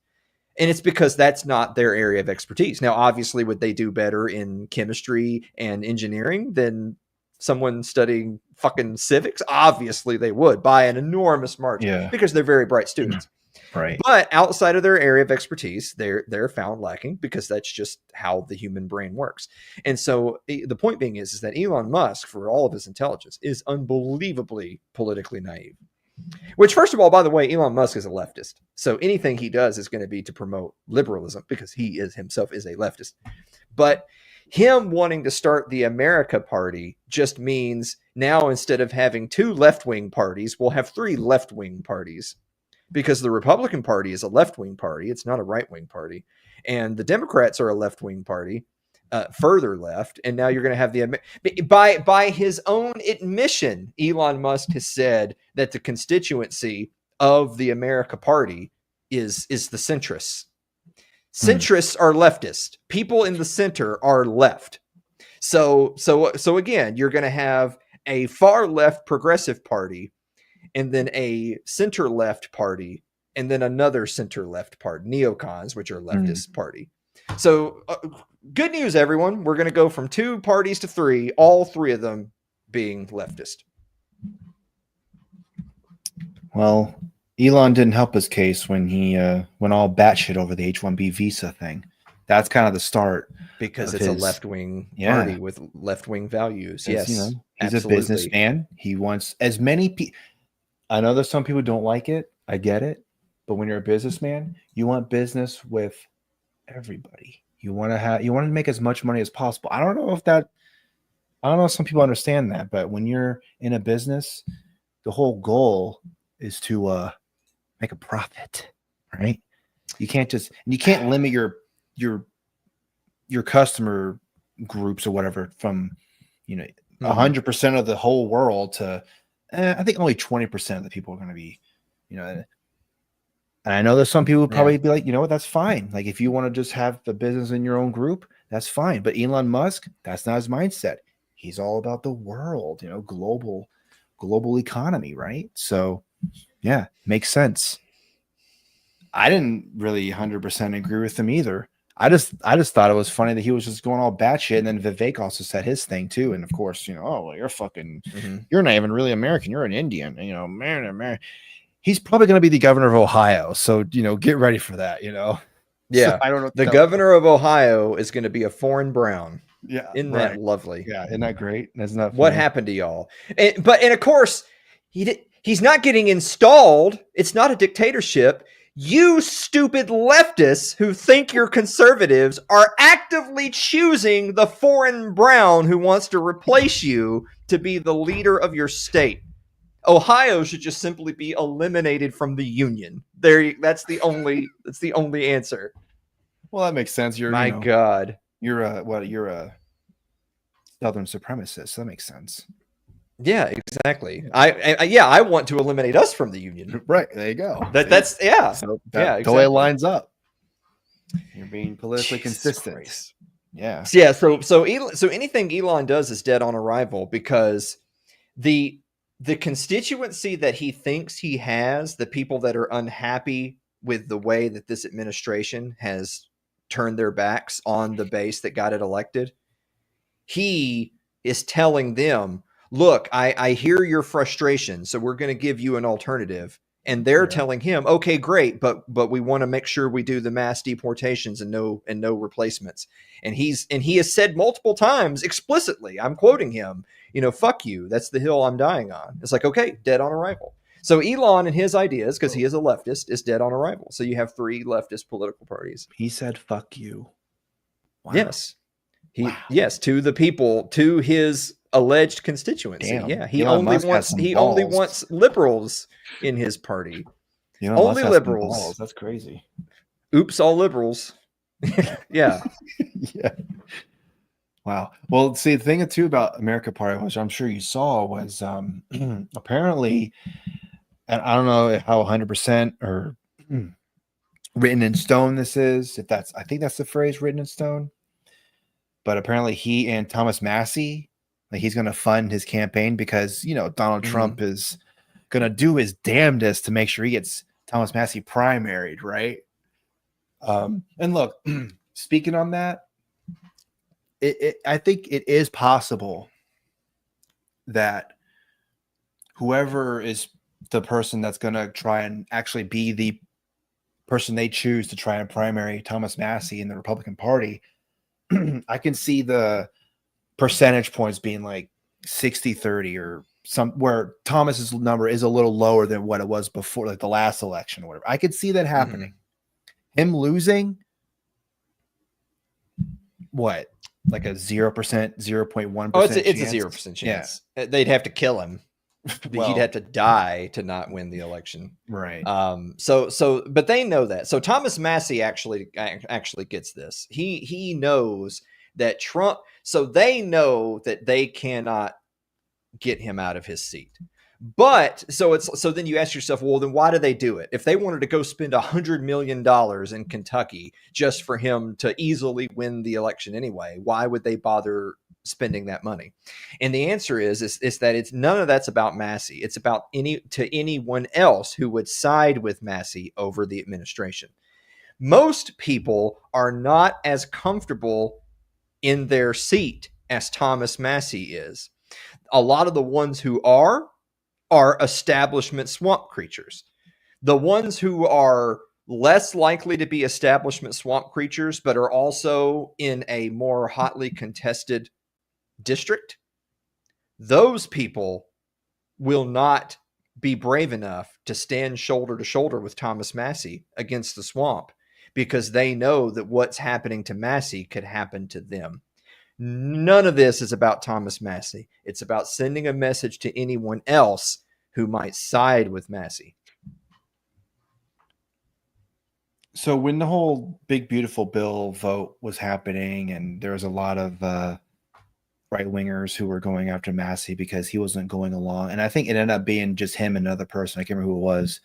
S5: And it's because that's not their area of expertise. Now, obviously, would they do better in chemistry and engineering than someone studying fucking civics? Obviously they would, by an enormous margin, because they're very bright students.
S4: Right.
S5: But outside of their area of expertise, they're found lacking, because that's just how the human brain works. And so the point being is that Elon Musk, for all of his intelligence, is unbelievably politically naive. Which, first of all, by the way, Elon Musk is a leftist. So anything he does is going to be to promote liberalism, because he himself is a leftist. But him wanting to start the America Party just means now, instead of having 2 left-wing parties, we'll have 3 left-wing parties, because the Republican Party is a left-wing party. It's not a right-wing party. And the Democrats are a left-wing party, further left. And now you're going to have by his own admission, Elon Musk has said that the constituency of the America Party is the centrists. Centrists are leftist. People in the center are left. So again, you're going to have a far left progressive party, and then a center left party, and then another center left party, neocons, which are leftist party. So good news, everyone. We're going to go from 2 parties to 3, all 3 of them being leftist.
S4: Well, Elon didn't help his case when he went all batshit over the H-1B visa thing. That's kind of the start.
S5: Because it's a left-wing party with left-wing values. Yes,
S4: he's
S5: absolutely.
S4: a businessman. He wants as many people. I know that some people don't like it. I get it. But when you're a businessman, you want business with everybody. You want to make as much money as possible. I don't know if some people understand that, but when you're in a business, the whole goal is to make a profit, right? You can't limit your customer groups or whatever from 100% of the whole world to I think only 20% of the people are going to be, and I know there's some people who probably be like, you know what, that's fine. Like if you want to just have the business in your own group, that's fine. But Elon Musk, that's not his mindset. He's all about the world, global economy, right? So yeah, makes sense. I didn't really 100% agree with him either. I just thought it was funny that he was just going all batshit, and then Vivek also said his thing too. And of course, oh well, you're not even really American, you're an Indian, man. He's probably going to be the governor of Ohio, so get ready for that.
S5: Yeah,
S4: so I don't know.
S5: The governor of Ohio is going to be a foreign brown.
S4: Yeah,
S5: isn't that lovely?
S4: Yeah, isn't that great? Isn't that funny?
S5: What happened to y'all? And of course, he's not getting installed. It's not a dictatorship. You stupid leftists who think you're conservatives are actively choosing the foreign brown who wants to replace you to be the leader of your state. Ohio should just simply be eliminated from the union. That's the only answer.
S4: Well, that makes sense.
S5: God.
S4: You're a Southern supremacist. That makes sense.
S5: Yeah, exactly. I want to eliminate us from the union.
S4: Right. There you go.
S5: That's
S4: So that totally lines up. You're being politically consistent.
S5: Christ.
S4: Yeah.
S5: Yeah. So anything Elon does is dead on arrival because the constituency that he thinks he has, the people that are unhappy with the way that this administration has turned their backs on the base that got it elected, he is telling them, look, I hear your frustration, so we're going to give you an alternative. And they're telling him, okay, great, but we want to make sure we do the mass deportations and no replacements. And he has said multiple times explicitly, I'm quoting him, fuck you, that's the hill I'm dying on. It's like, okay, dead on arrival. So Elon and his ideas, because he is a leftist, is dead on arrival. So you have 3 leftist political parties.
S4: He said, fuck you. Wow.
S5: Yes. Yes, to the people, to his alleged constituency.
S4: Damn.
S5: Yeah, he
S4: Elon
S5: only
S4: Musk
S5: wants liberals in his party.
S4: Only liberals. That's crazy.
S5: Oops, all liberals. Yeah.
S4: Yeah. Wow. Well, see, the thing too about America Party, which I'm sure you saw, was apparently, and I don't know how 100% or written in stone this is. I think that's the phrase, written in stone. But apparently, he and Thomas Massey, like he's going to fund his campaign because Donald Trump is going to do his damnedest to make sure he gets Thomas Massey primaried, right? And look, speaking on that, I think it is possible that whoever is the person that's going to try and actually be the person they choose to try and primary Thomas Massey in the Republican Party, I can see the percentage points being like 60-30 or where Thomas's number is a little lower than what it was before, like the last election or whatever. I could see that happening. Him losing what? Like a 0%, 0.1%.
S5: Oh, it's a 0% chance. Yeah. They'd have to kill him. He'd have to die to not win the election.
S4: Right.
S5: But they know that. So Thomas Massey actually gets this. He knows that Trump, so they know that they cannot get him out of his seat. But so then you ask yourself, well, then why do they do it? If they wanted to go spend $100 million in Kentucky just for him to easily win the election anyway, why would they bother spending that money? And the answer is that it's none of that's about Massey. It's about anyone else who would side with Massey over the administration. Most people are not as comfortable in their seat as Thomas Massey is. A lot of the ones who are establishment swamp creatures. The ones who are less likely to be establishment swamp creatures, but are also in a more hotly contested district, those people will not be brave enough to stand shoulder to shoulder with Thomas Massey against the swamp because they know that what's happening to Massey could happen to them. None of this is about Thomas Massey. It's about sending a message to anyone else who might side with Massey.
S4: So when the whole big beautiful bill vote was happening, and there was a lot of right wingers who were going after Massey because he wasn't going along, and I think it ended up being just him and another person. I can't remember who it was,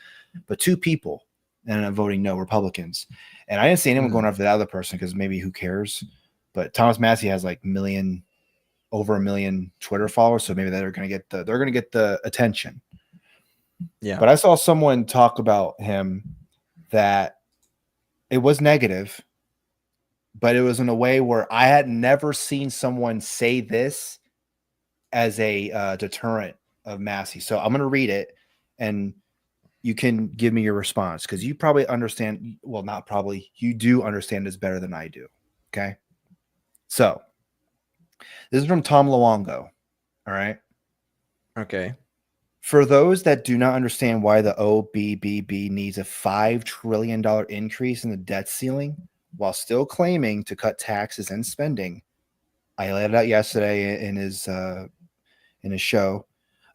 S4: but two people ended up voting no, Republicans. And I didn't see anyone going after the other person because maybe who cares? But Thomas Massey has like over a million Twitter followers, so maybe they're going to get the attention.
S5: Yeah.
S4: But I saw someone talk about him that it was negative, but it was in a way where I had never seen someone say this as a deterrent of Massey. So I'm going to read it, and you can give me your response because you probably understand. Well, not probably. You do understand this better than I do. Okay. So this is from Tom Luongo. All right.
S5: Okay.
S4: For those that do not understand why the OBBB needs a $5 trillion increase in the debt ceiling while still claiming to cut taxes and spending, I laid it out yesterday in his show,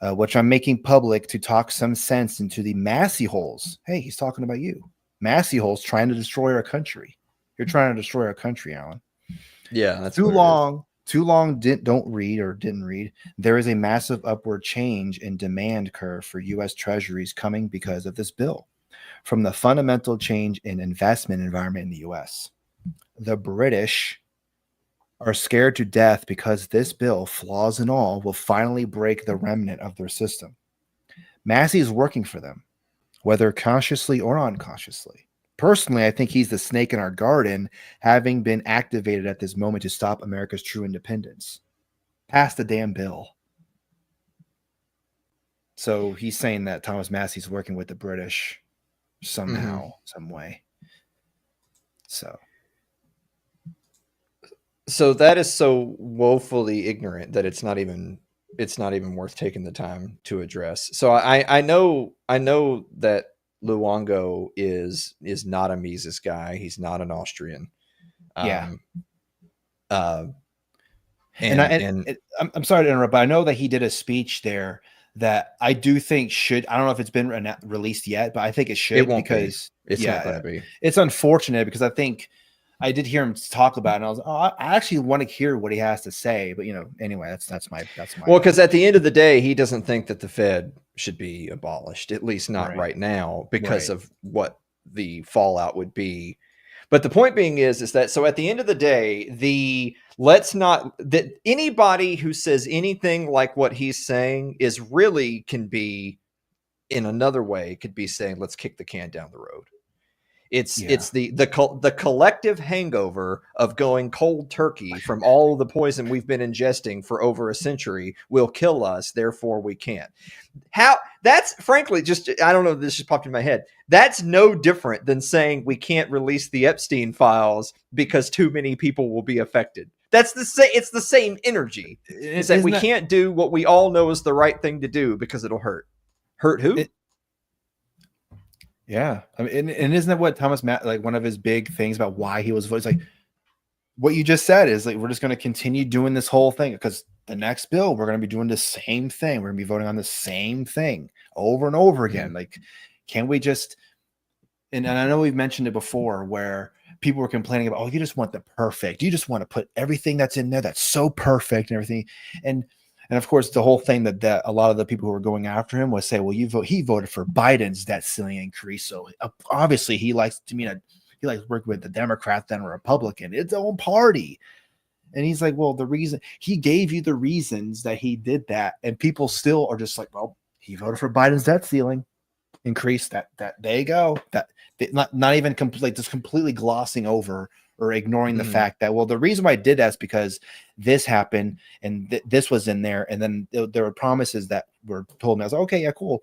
S4: which I'm making public to talk some sense into the Massey holes. Hey, he's talking about you. Massey holes trying to destroy our country. You're trying to destroy our country, Alan.
S5: Yeah, that's
S4: Too long didn't read. There is a massive upward change in demand curve for U.S. Treasuries coming because of this bill. From the fundamental change in investment environment in the U.S. The British are scared to death because this bill, flaws and all, will finally break the remnant of their system. Massey is working for them, whether consciously or unconsciously. Personally, I think he's the snake in our garden, having been activated at this moment to stop America's true independence. Pass the damn bill. So he's saying that Thomas Massey's working with the British somehow, some way.
S5: So that is so woefully ignorant that it's not even worth taking the time to address. So I know that Luongo is not a Mises guy. He's not an Austrian.
S4: Yeah.
S5: I'm
S4: sorry to interrupt, but I know that he did a speech there that I do think I don't know if it's been released yet, but I think it should.
S5: It won't
S4: because
S5: be. It's not going to be.
S4: It's unfortunate because I think I did hear him talk about it, and I was, I actually want to hear what he has to say. But anyway, that's my.
S5: Well, because at the end of the day, he doesn't think that the Fed should be abolished, at least not right now, because of what the fallout would be. But the point being is that so at the end of the day, that anybody who says anything like what he's saying can be in another way could be saying, let's kick the can down the road. It's the collective hangover of going cold turkey from all the poison we've been ingesting for over a century will kill us. Therefore, we can't. That's frankly just, I don't know. This just popped in my head. That's no different than saying we can't release the Epstein files because too many people will be affected. That's the same. It's the same energy. It's that we can't do what we all know is the right thing to do because it'll hurt. Hurt who?
S4: Yeah, I mean, and isn't that what Thomas one of his big things about why he was voting? It's like what you just said is like we're just going to continue doing this whole thing because the next bill we're going to be doing the same thing. We're going to be voting on the same thing over and over again. Like, can we just? And I know we've mentioned it before where people were complaining about, you just want the perfect. You just want to put everything that's in there that's so perfect and everything. And of course, the whole thing that a lot of the people who were going after him was say, well, he voted for Biden's debt ceiling increase. So obviously he likes working with the Democrat than a Republican. It's his own party. And he's like, well, the reason he gave you the reasons that he did that. And people still are just like, well, he voted for Biden's debt ceiling increase that there you go. That not even just completely glossing over or ignoring the fact that, well, the reason why I did that is because this happened and this was in there. And then there were promises that were told me. I was like, okay, yeah, cool.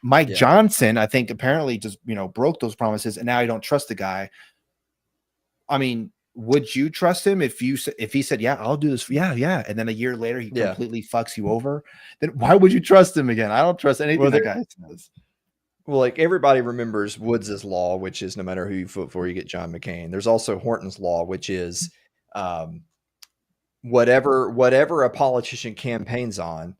S4: Mike Johnson, I think apparently just, broke those promises and now you don't trust the guy. I mean, would you trust him if he said, yeah, I'll do this. Yeah. And then a year later, he completely fucks you over. Then why would you trust him again? I don't trust anything that guy says.
S5: Well, like everybody remembers Woods's law, which is no matter who you vote for, you get John McCain. There's also Horton's law, which is um, whatever a politician campaigns on,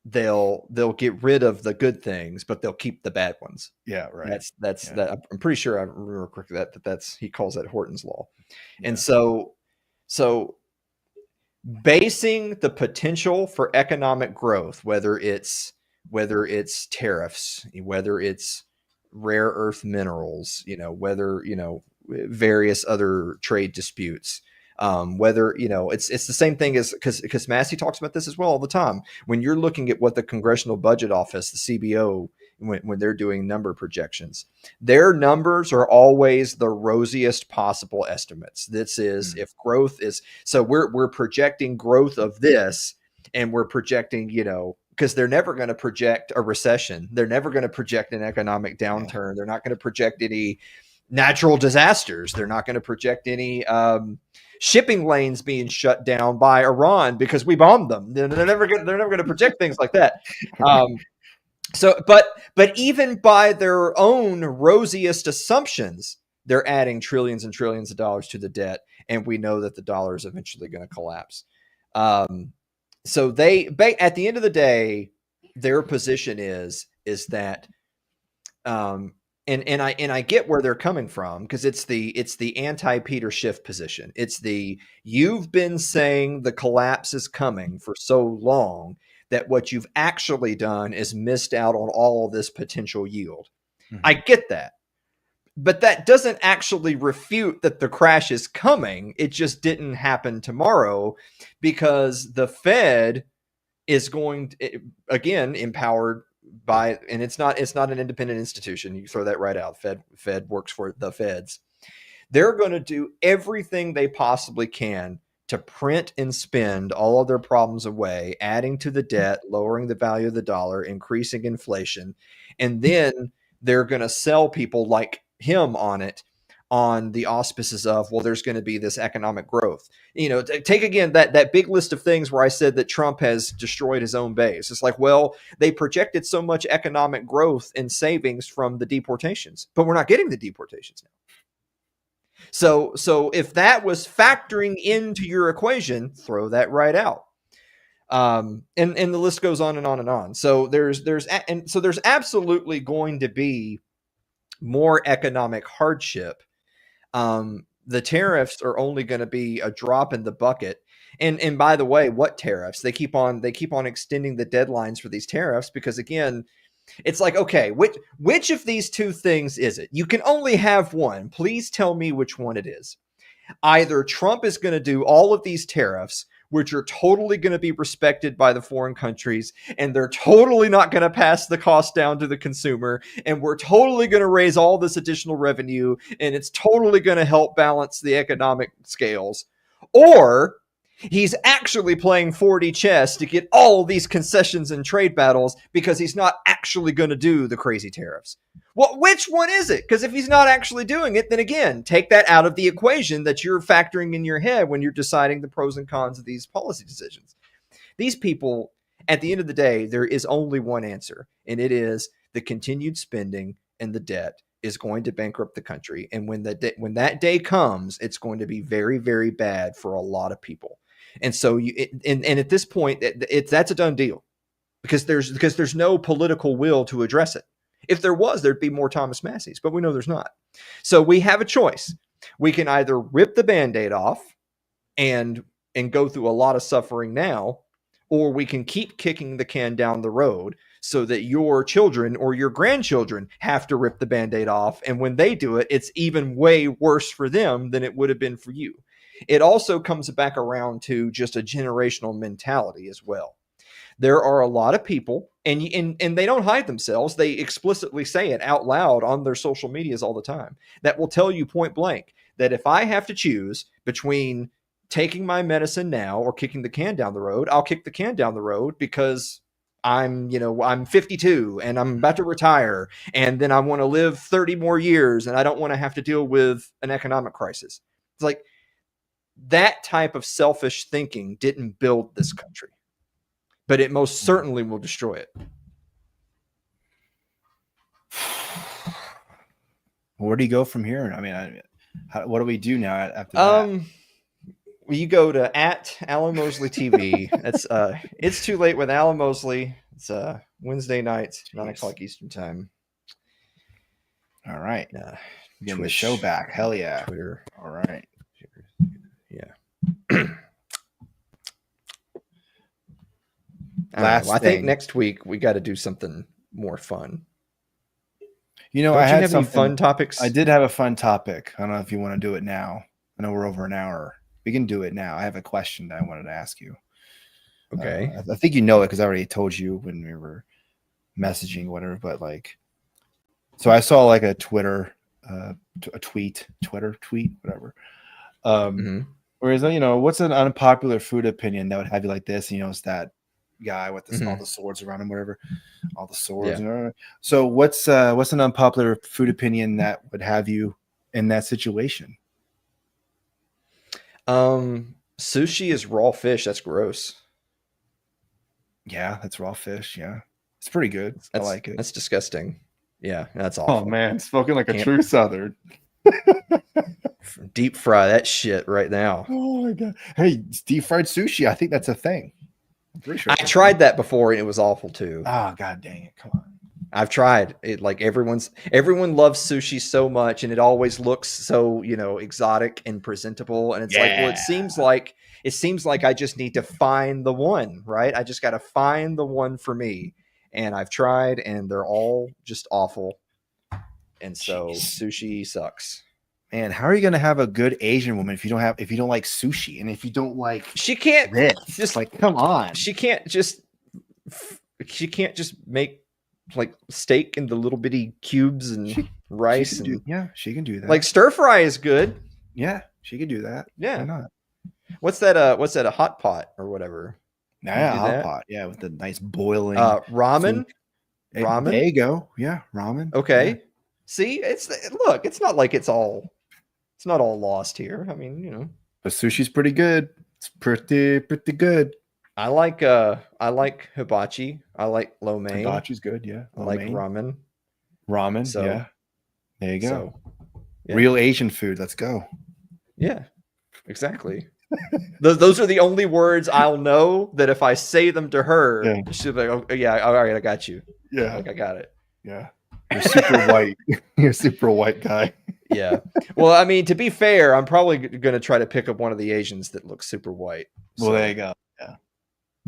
S5: they'll get rid of the good things, but they'll keep the bad ones.
S4: Yeah, right.
S5: That's
S4: Yeah.
S5: that. I'm pretty sure I remember correctly that's he calls that Horton's law.
S4: Yeah.
S5: And so basing the potential for economic growth, whether it's tariffs, whether it's rare earth minerals, whether various other trade disputes, whether it's the same thing as because Massey talks about this as well all the time. When you're looking at what the Congressional Budget Office, the CBO, when they're doing number projections, their numbers are always the rosiest possible estimates. This is if growth is, so we're projecting growth of this, and we're projecting, because they're never going to project a recession. They're never going to project an economic downturn. They're not going to project any natural disasters. They're not going to project any shipping lanes being shut down by Iran because we bombed them. They're never going to project things like that. But even by their own rosiest assumptions, they're adding trillions and trillions of dollars to the debt, and we know that the dollar is eventually going to collapse. So they at the end of the day, their position is that, and I get where they're coming from, because it's the anti-Peter Schiff position. It's you've been saying the collapse is coming for so long that what you've actually done is missed out on all of this potential yield. Mm-hmm. I get that. But that doesn't actually refute that the crash is coming. It just didn't happen tomorrow, because the Fed is going to, again, empowered by, and it's not an independent institution. You throw that right out. Fed works for the Feds. They're going to do everything they possibly can to print and spend all of their problems away, adding to the debt, lowering the value of the dollar, increasing inflation. And then they're going to sell people like him on it, on the auspices of, well, there's going to be this economic growth. Take again that big list of things where I said that Trump has destroyed his own base. It's like, well, they projected so much economic growth and savings from the deportations, but we're not getting the deportations now. So if that was factoring into your equation, throw that right out. And the list goes on and on and on. So there's absolutely going to be more economic hardship. The tariffs are only going to be a drop in the bucket. And by the way, what tariffs? They keep on extending the deadlines for these tariffs, because again, it's like, okay, which of these two things is it? You can only have one. Please tell me which one it is. Either Trump is going to do all of these tariffs, which are totally going to be respected by the foreign countries, and they're totally not going to pass the cost down to the consumer, and we're totally going to raise all this additional revenue, and it's totally going to help balance the economic scales. Or he's actually playing 4D chess to get all these concessions and trade battles, because he's not actually going to do the crazy tariffs. Well, which one is it? Because if he's not actually doing it, then again, take that out of the equation that you're factoring in your head when you're deciding the pros and cons of these policy decisions. These people, at the end of the day, there is only one answer, and it is the continued spending and the debt is going to bankrupt the country. And when that day comes, it's going to be very, very bad for a lot of people. And so at this point, that's a done deal, because there's no political will to address it. If there was, there'd be more Thomas Masseys, but we know there's not. So we have a choice. We can either rip the Band-Aid off and go through a lot of suffering now, or we can keep kicking the can down the road so that your children or your grandchildren have to rip the Band-Aid off. And when they do it, it's even way worse for them than it would have been for you. It also comes back around to just a generational mentality as well. There are a lot of people, and they don't hide themselves. They explicitly say it out loud on their social medias all the time, that will tell you point blank that if I have to choose between taking my medicine now or kicking the can down the road, I'll kick the can down the road, because I'm 52 and I'm about to retire, and then I want to live 30 more years, and I don't want to have to deal with an economic crisis. It's like, that type of selfish thinking didn't build this country, but it most certainly will destroy it.
S4: Where do you go from here? I mean, what do we do now after that?
S5: You go to at Alan Mosley TV. That's it's too late with Alan Mosley. It's Wednesday nights, 9 o'clock Eastern time.
S4: All right. Getting the
S5: Twitch,
S4: show back. Hell yeah.
S5: Twitter.
S4: All right.
S5: Yeah.
S4: Last
S5: I think
S4: thing.
S5: next week we got to do something more fun.
S4: You know,
S5: Don't
S4: I
S5: you
S4: had
S5: have
S4: some
S5: any fun topics?
S4: I did have a fun topic. I don't know if you want to do it now. I know we're over an hour. We can do it now. I have a question that I wanted to ask you.
S5: Okay.
S4: I think you know it because I already told you when we were messaging, whatever. But like, so I saw like a Twitter, tweet, whatever. Whereas, you know, what's an unpopular food opinion that would have you like this? You know, it's that guy with all the swords around him, whatever, all the swords.
S5: Yeah.
S4: So what's an unpopular food opinion that would have you in that situation?
S5: Sushi is raw fish. That's gross.
S4: Yeah, that's raw fish. Yeah, it's pretty good. I like it.
S5: That's disgusting. Yeah, that's awful.
S4: Oh man, spoken like a true Southern.
S5: Deep fry that shit right now.
S4: Oh my god! Hey, deep fried sushi. I think that's a thing. I'm pretty sure.
S5: I tried that before and it was awful too.
S4: Oh god dang it! Come on.
S5: I've tried it. Like everyone loves sushi so much, and it always looks so, you know, exotic and presentable. And it's like, well, it seems like I just need to find the one, right? I just got to find the one for me. And I've tried, and they're all just awful. And so sushi sucks.
S4: Man, how are you gonna have a good Asian woman if you don't like sushi and if you don't like
S5: she can't
S4: this? Just like come on.
S5: She can't just make like steak into little bitty cubes and rice
S4: she can do that.
S5: Like stir fry is good.
S4: Yeah, she can do that.
S5: Yeah.
S4: Why not?
S5: What's that a hot pot or whatever?
S4: Yeah, hot pot. Yeah, with the nice boiling
S5: ramen.
S4: Food.
S5: Ramen.
S4: There you go. Yeah, ramen.
S5: Okay.
S4: Yeah.
S5: See, it's not like it's not all lost here. I mean, you know.
S4: But sushi's pretty good. It's pretty good.
S5: I like hibachi. I like lo mein.
S4: Hibachi's good, yeah.
S5: I like ramen.
S4: Ramen,
S5: So,
S4: yeah. There you go.
S5: So, yeah.
S4: Real Asian food. Let's go.
S5: Yeah, exactly. Those are the only words I'll know that if I say them to her, she'll be like, oh, yeah, all right, I got you.
S4: Yeah.
S5: Like, I got it.
S4: Yeah. You're super white. You're a super white guy.
S5: Yeah. Well, I mean, to be fair, I'm probably going to try to pick up one of the Asians that looks super white.
S4: Well, there you go. Yeah.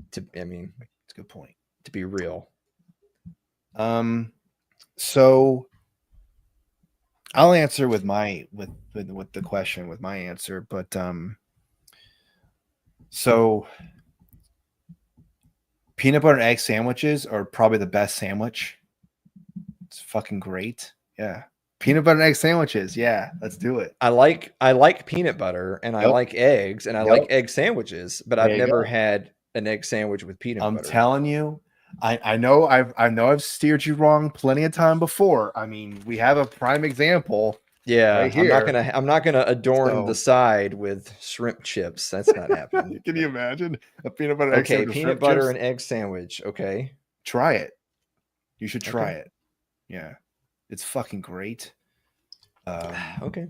S5: It's
S4: a good point.
S5: To be real.
S4: So I'll answer with the question with my answer, but so peanut butter and egg sandwiches are probably the best sandwich. It's fucking great. Yeah. Peanut butter and egg sandwiches. Yeah, let's do it.
S5: I like peanut butter and I like eggs and I like egg sandwiches, but I've never had an egg sandwich with peanut butter.
S4: I'm telling you, I know I've steered you wrong plenty of time before. I mean, we have a prime example.
S5: Yeah,
S4: right here.
S5: I'm not gonna adorn the side with shrimp chips. That's not happening.
S4: Can you imagine a peanut butter egg sandwich?
S5: Okay, peanut butter and egg sandwich. Okay.
S4: Try it. You should try it. Yeah. It's fucking great.
S5: Okay.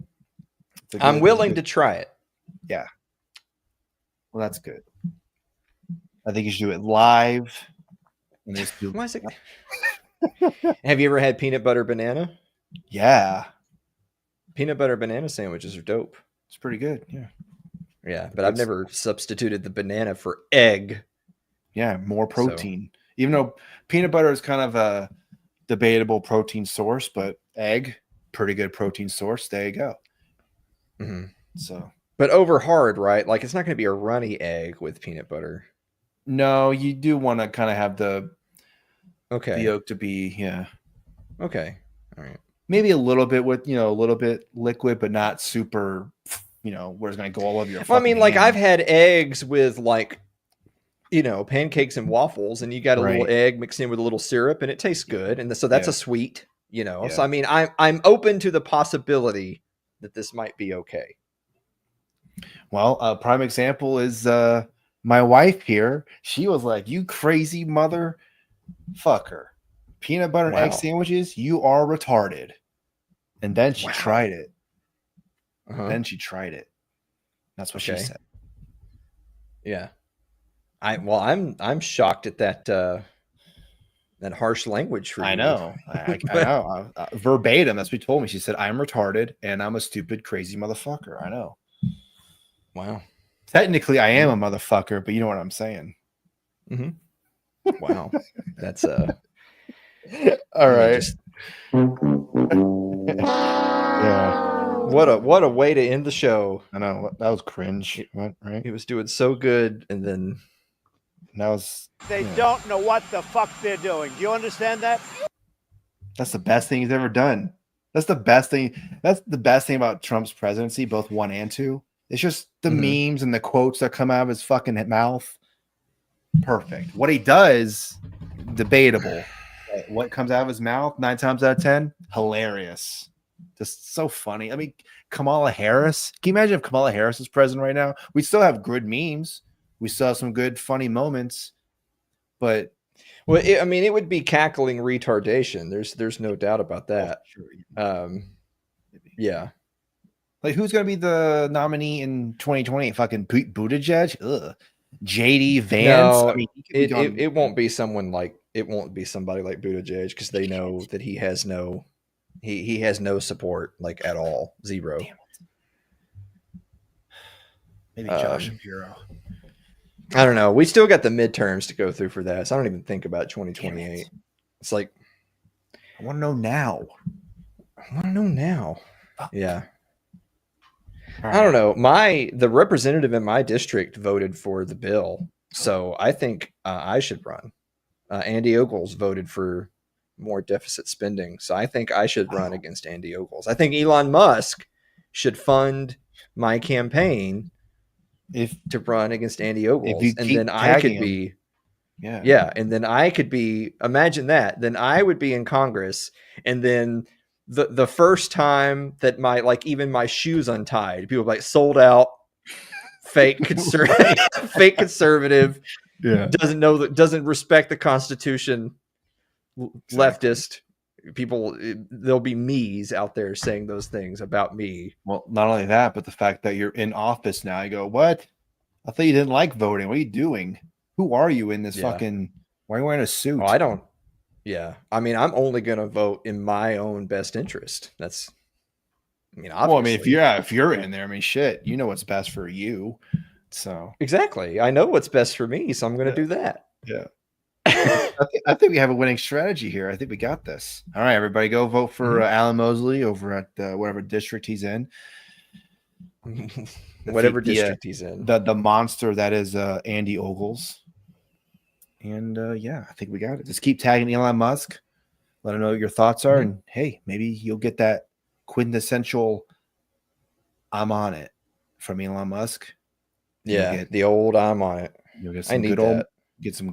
S5: I'm willing to try it.
S4: Yeah. Well, that's good. I think you should do it live.
S5: Have you ever had peanut butter banana?
S4: Yeah.
S5: Peanut butter banana sandwiches are dope.
S4: It's pretty good. Yeah.
S5: Yeah, but I've never substituted the banana for egg.
S4: Yeah, more protein. So. Even though peanut butter is kind of a debatable protein source, but egg, pretty good protein source. There you go.
S5: Mm-hmm.
S4: So,
S5: but over hard, right? Like it's not going to be a runny egg with peanut butter.
S4: No, you do want to kind of have the yolk to be
S5: Okay, all right.
S4: Maybe a little bit with a little bit liquid, but not super. Where it's going to go all over your.
S5: Well, I mean, like I've had eggs with like, pancakes and waffles, and you got a little egg mixed in with a little syrup, and it tastes good, and so that's a sweet. So I mean, I'm open to the possibility that this might be okay.
S4: Well, a prime example is my wife here. She was like, "You crazy motherfucker! Peanut butter and egg sandwiches? You are retarded." And then she
S5: Wow.
S4: tried it.
S5: Uh-huh.
S4: Then she tried it. That's what she
S5: Okay.
S4: said.
S5: Yeah. I'm shocked at that that harsh language for
S4: I
S5: you.
S4: know. I know. Verbatim, that's what she told me. She said, I'm retarded and I'm a stupid, crazy motherfucker. I know.
S5: Wow.
S4: Technically, I am a motherfucker, but you know what I'm saying.
S5: Wow. That's
S4: All
S5: I mean,
S4: right.
S5: just
S4: Yeah.
S5: what a way to end the show.
S4: I know. That was cringe. What, right?
S5: He was doing so good, and then
S4: That was.
S8: They don't know what the fuck they're doing. Do you understand that?
S4: That's the best thing he's ever done. That's the best thing. That's the best thing about Trump's presidency, both 1 and 2. It's just the memes and the quotes that come out of his fucking mouth. Perfect. What he does, debatable. What comes out of his mouth, 9 times out of 10, hilarious. Just so funny. I mean, Kamala Harris. Can you imagine if Kamala Harris is president right now? We still have good memes. We still have some good, funny moments. But
S5: well, it would be cackling retardation. There's no doubt about that. Yeah.
S4: Like, who's going to be the nominee in 2020? Fucking Pete Buttigieg? Ugh. JD Vance?
S5: No,
S4: I mean, he could be gone.
S5: it won't be someone like it won't be somebody like Buttigieg because they know that he has no he has no support like at all. Zero.
S4: Maybe Josh Shapiro.
S5: I don't know. We still got the midterms to go through for that, so I don't even think about 2028. It's like
S4: I want to know now.
S5: I want to know now. Yeah.
S4: All
S5: I don't know. The representative in my district voted for the bill, so I think I should run. Andy Ogles voted for more deficit spending, so I think I should run against Andy Ogles. I think Elon Musk should fund my campaign to run against Andy Ogles, and then I could be, and then I could be. Imagine that. Then I would be in Congress, and then the first time that even my shoes untied, people like sold out, fake conservative, doesn't respect the Constitution, leftist people. There'll be me's out there saying those things about me.
S4: Well, not only that, but the fact that you're in office now. You go, what? I thought you didn't like voting. What are you doing? Who are you in this fucking? Why are you wearing a suit?
S5: Oh, I don't. Yeah, I mean, I'm only going to vote in my own best interest. That's, I mean, obviously.
S4: Well, I mean, if you're in there, I mean, shit, you know what's best for you. So
S5: exactly, I know what's best for me, so I'm going to do that.
S4: Yeah, I think we have a winning strategy here. I think we got this. All right, everybody, go vote for Alan Mosley over at whatever district he's in.
S5: Whatever district he's in.
S4: The monster that is Andy Ogles. And yeah, I think we got it. Just keep tagging Elon Musk. Let him know what your thoughts are. And hey, maybe you'll get that quintessential I'm on it from Elon Musk.
S5: Yeah, the old I'm on it.
S4: You'll get some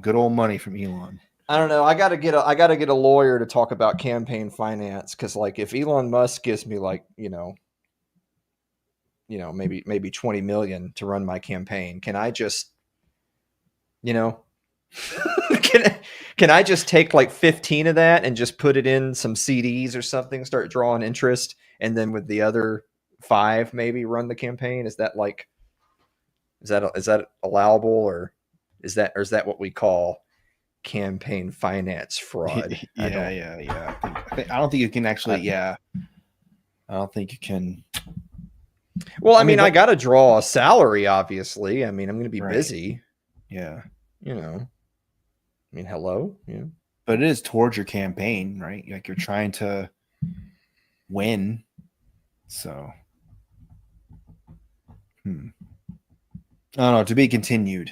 S4: good old money from Elon.
S5: I don't know. I gotta get a lawyer to talk about campaign finance, because like if Elon Musk gives me like, maybe 20 million to run my campaign, can I just can I just take like 15 of that and just put it in some CDs or something, start drawing interest, and then with the other 5 maybe run the campaign? Is that allowable, or is that what we call campaign finance fraud?
S4: Yeah. I don't think you can actually. I don't think you can.
S5: Well, I mean, I got to draw a salary, obviously. I mean, I'm going to be busy.
S4: Yeah.
S5: I mean, hello. Yeah.
S4: But it is towards your campaign, right? Like you're trying to win. So, I don't know. To be continued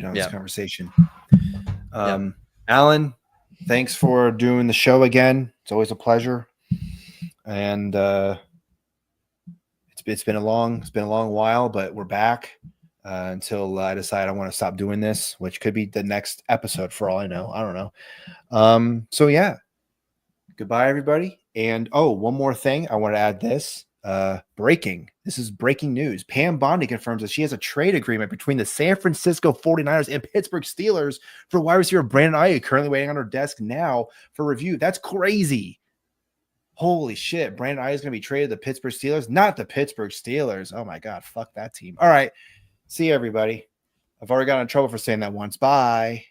S4: on this conversation. Alan, thanks for doing the show again. It's always a pleasure. And it's been a long while, but we're back until I decide I want to stop doing this, which could be the next episode for all I know. I don't know. So yeah, goodbye everybody. And one more thing, I want to add this. Breaking. This is breaking news. Pam Bondi confirms that she has a trade agreement between the San Francisco 49ers and Pittsburgh Steelers for wide receiver Brandon Ayuk, currently waiting on her desk now for review. That's crazy. Holy shit. Brandon Ayuk is going to be traded to the Pittsburgh Steelers. Not the Pittsburgh Steelers. Oh my God. Fuck that team. All right. See you, everybody. I've already gotten in trouble for saying that once. Bye.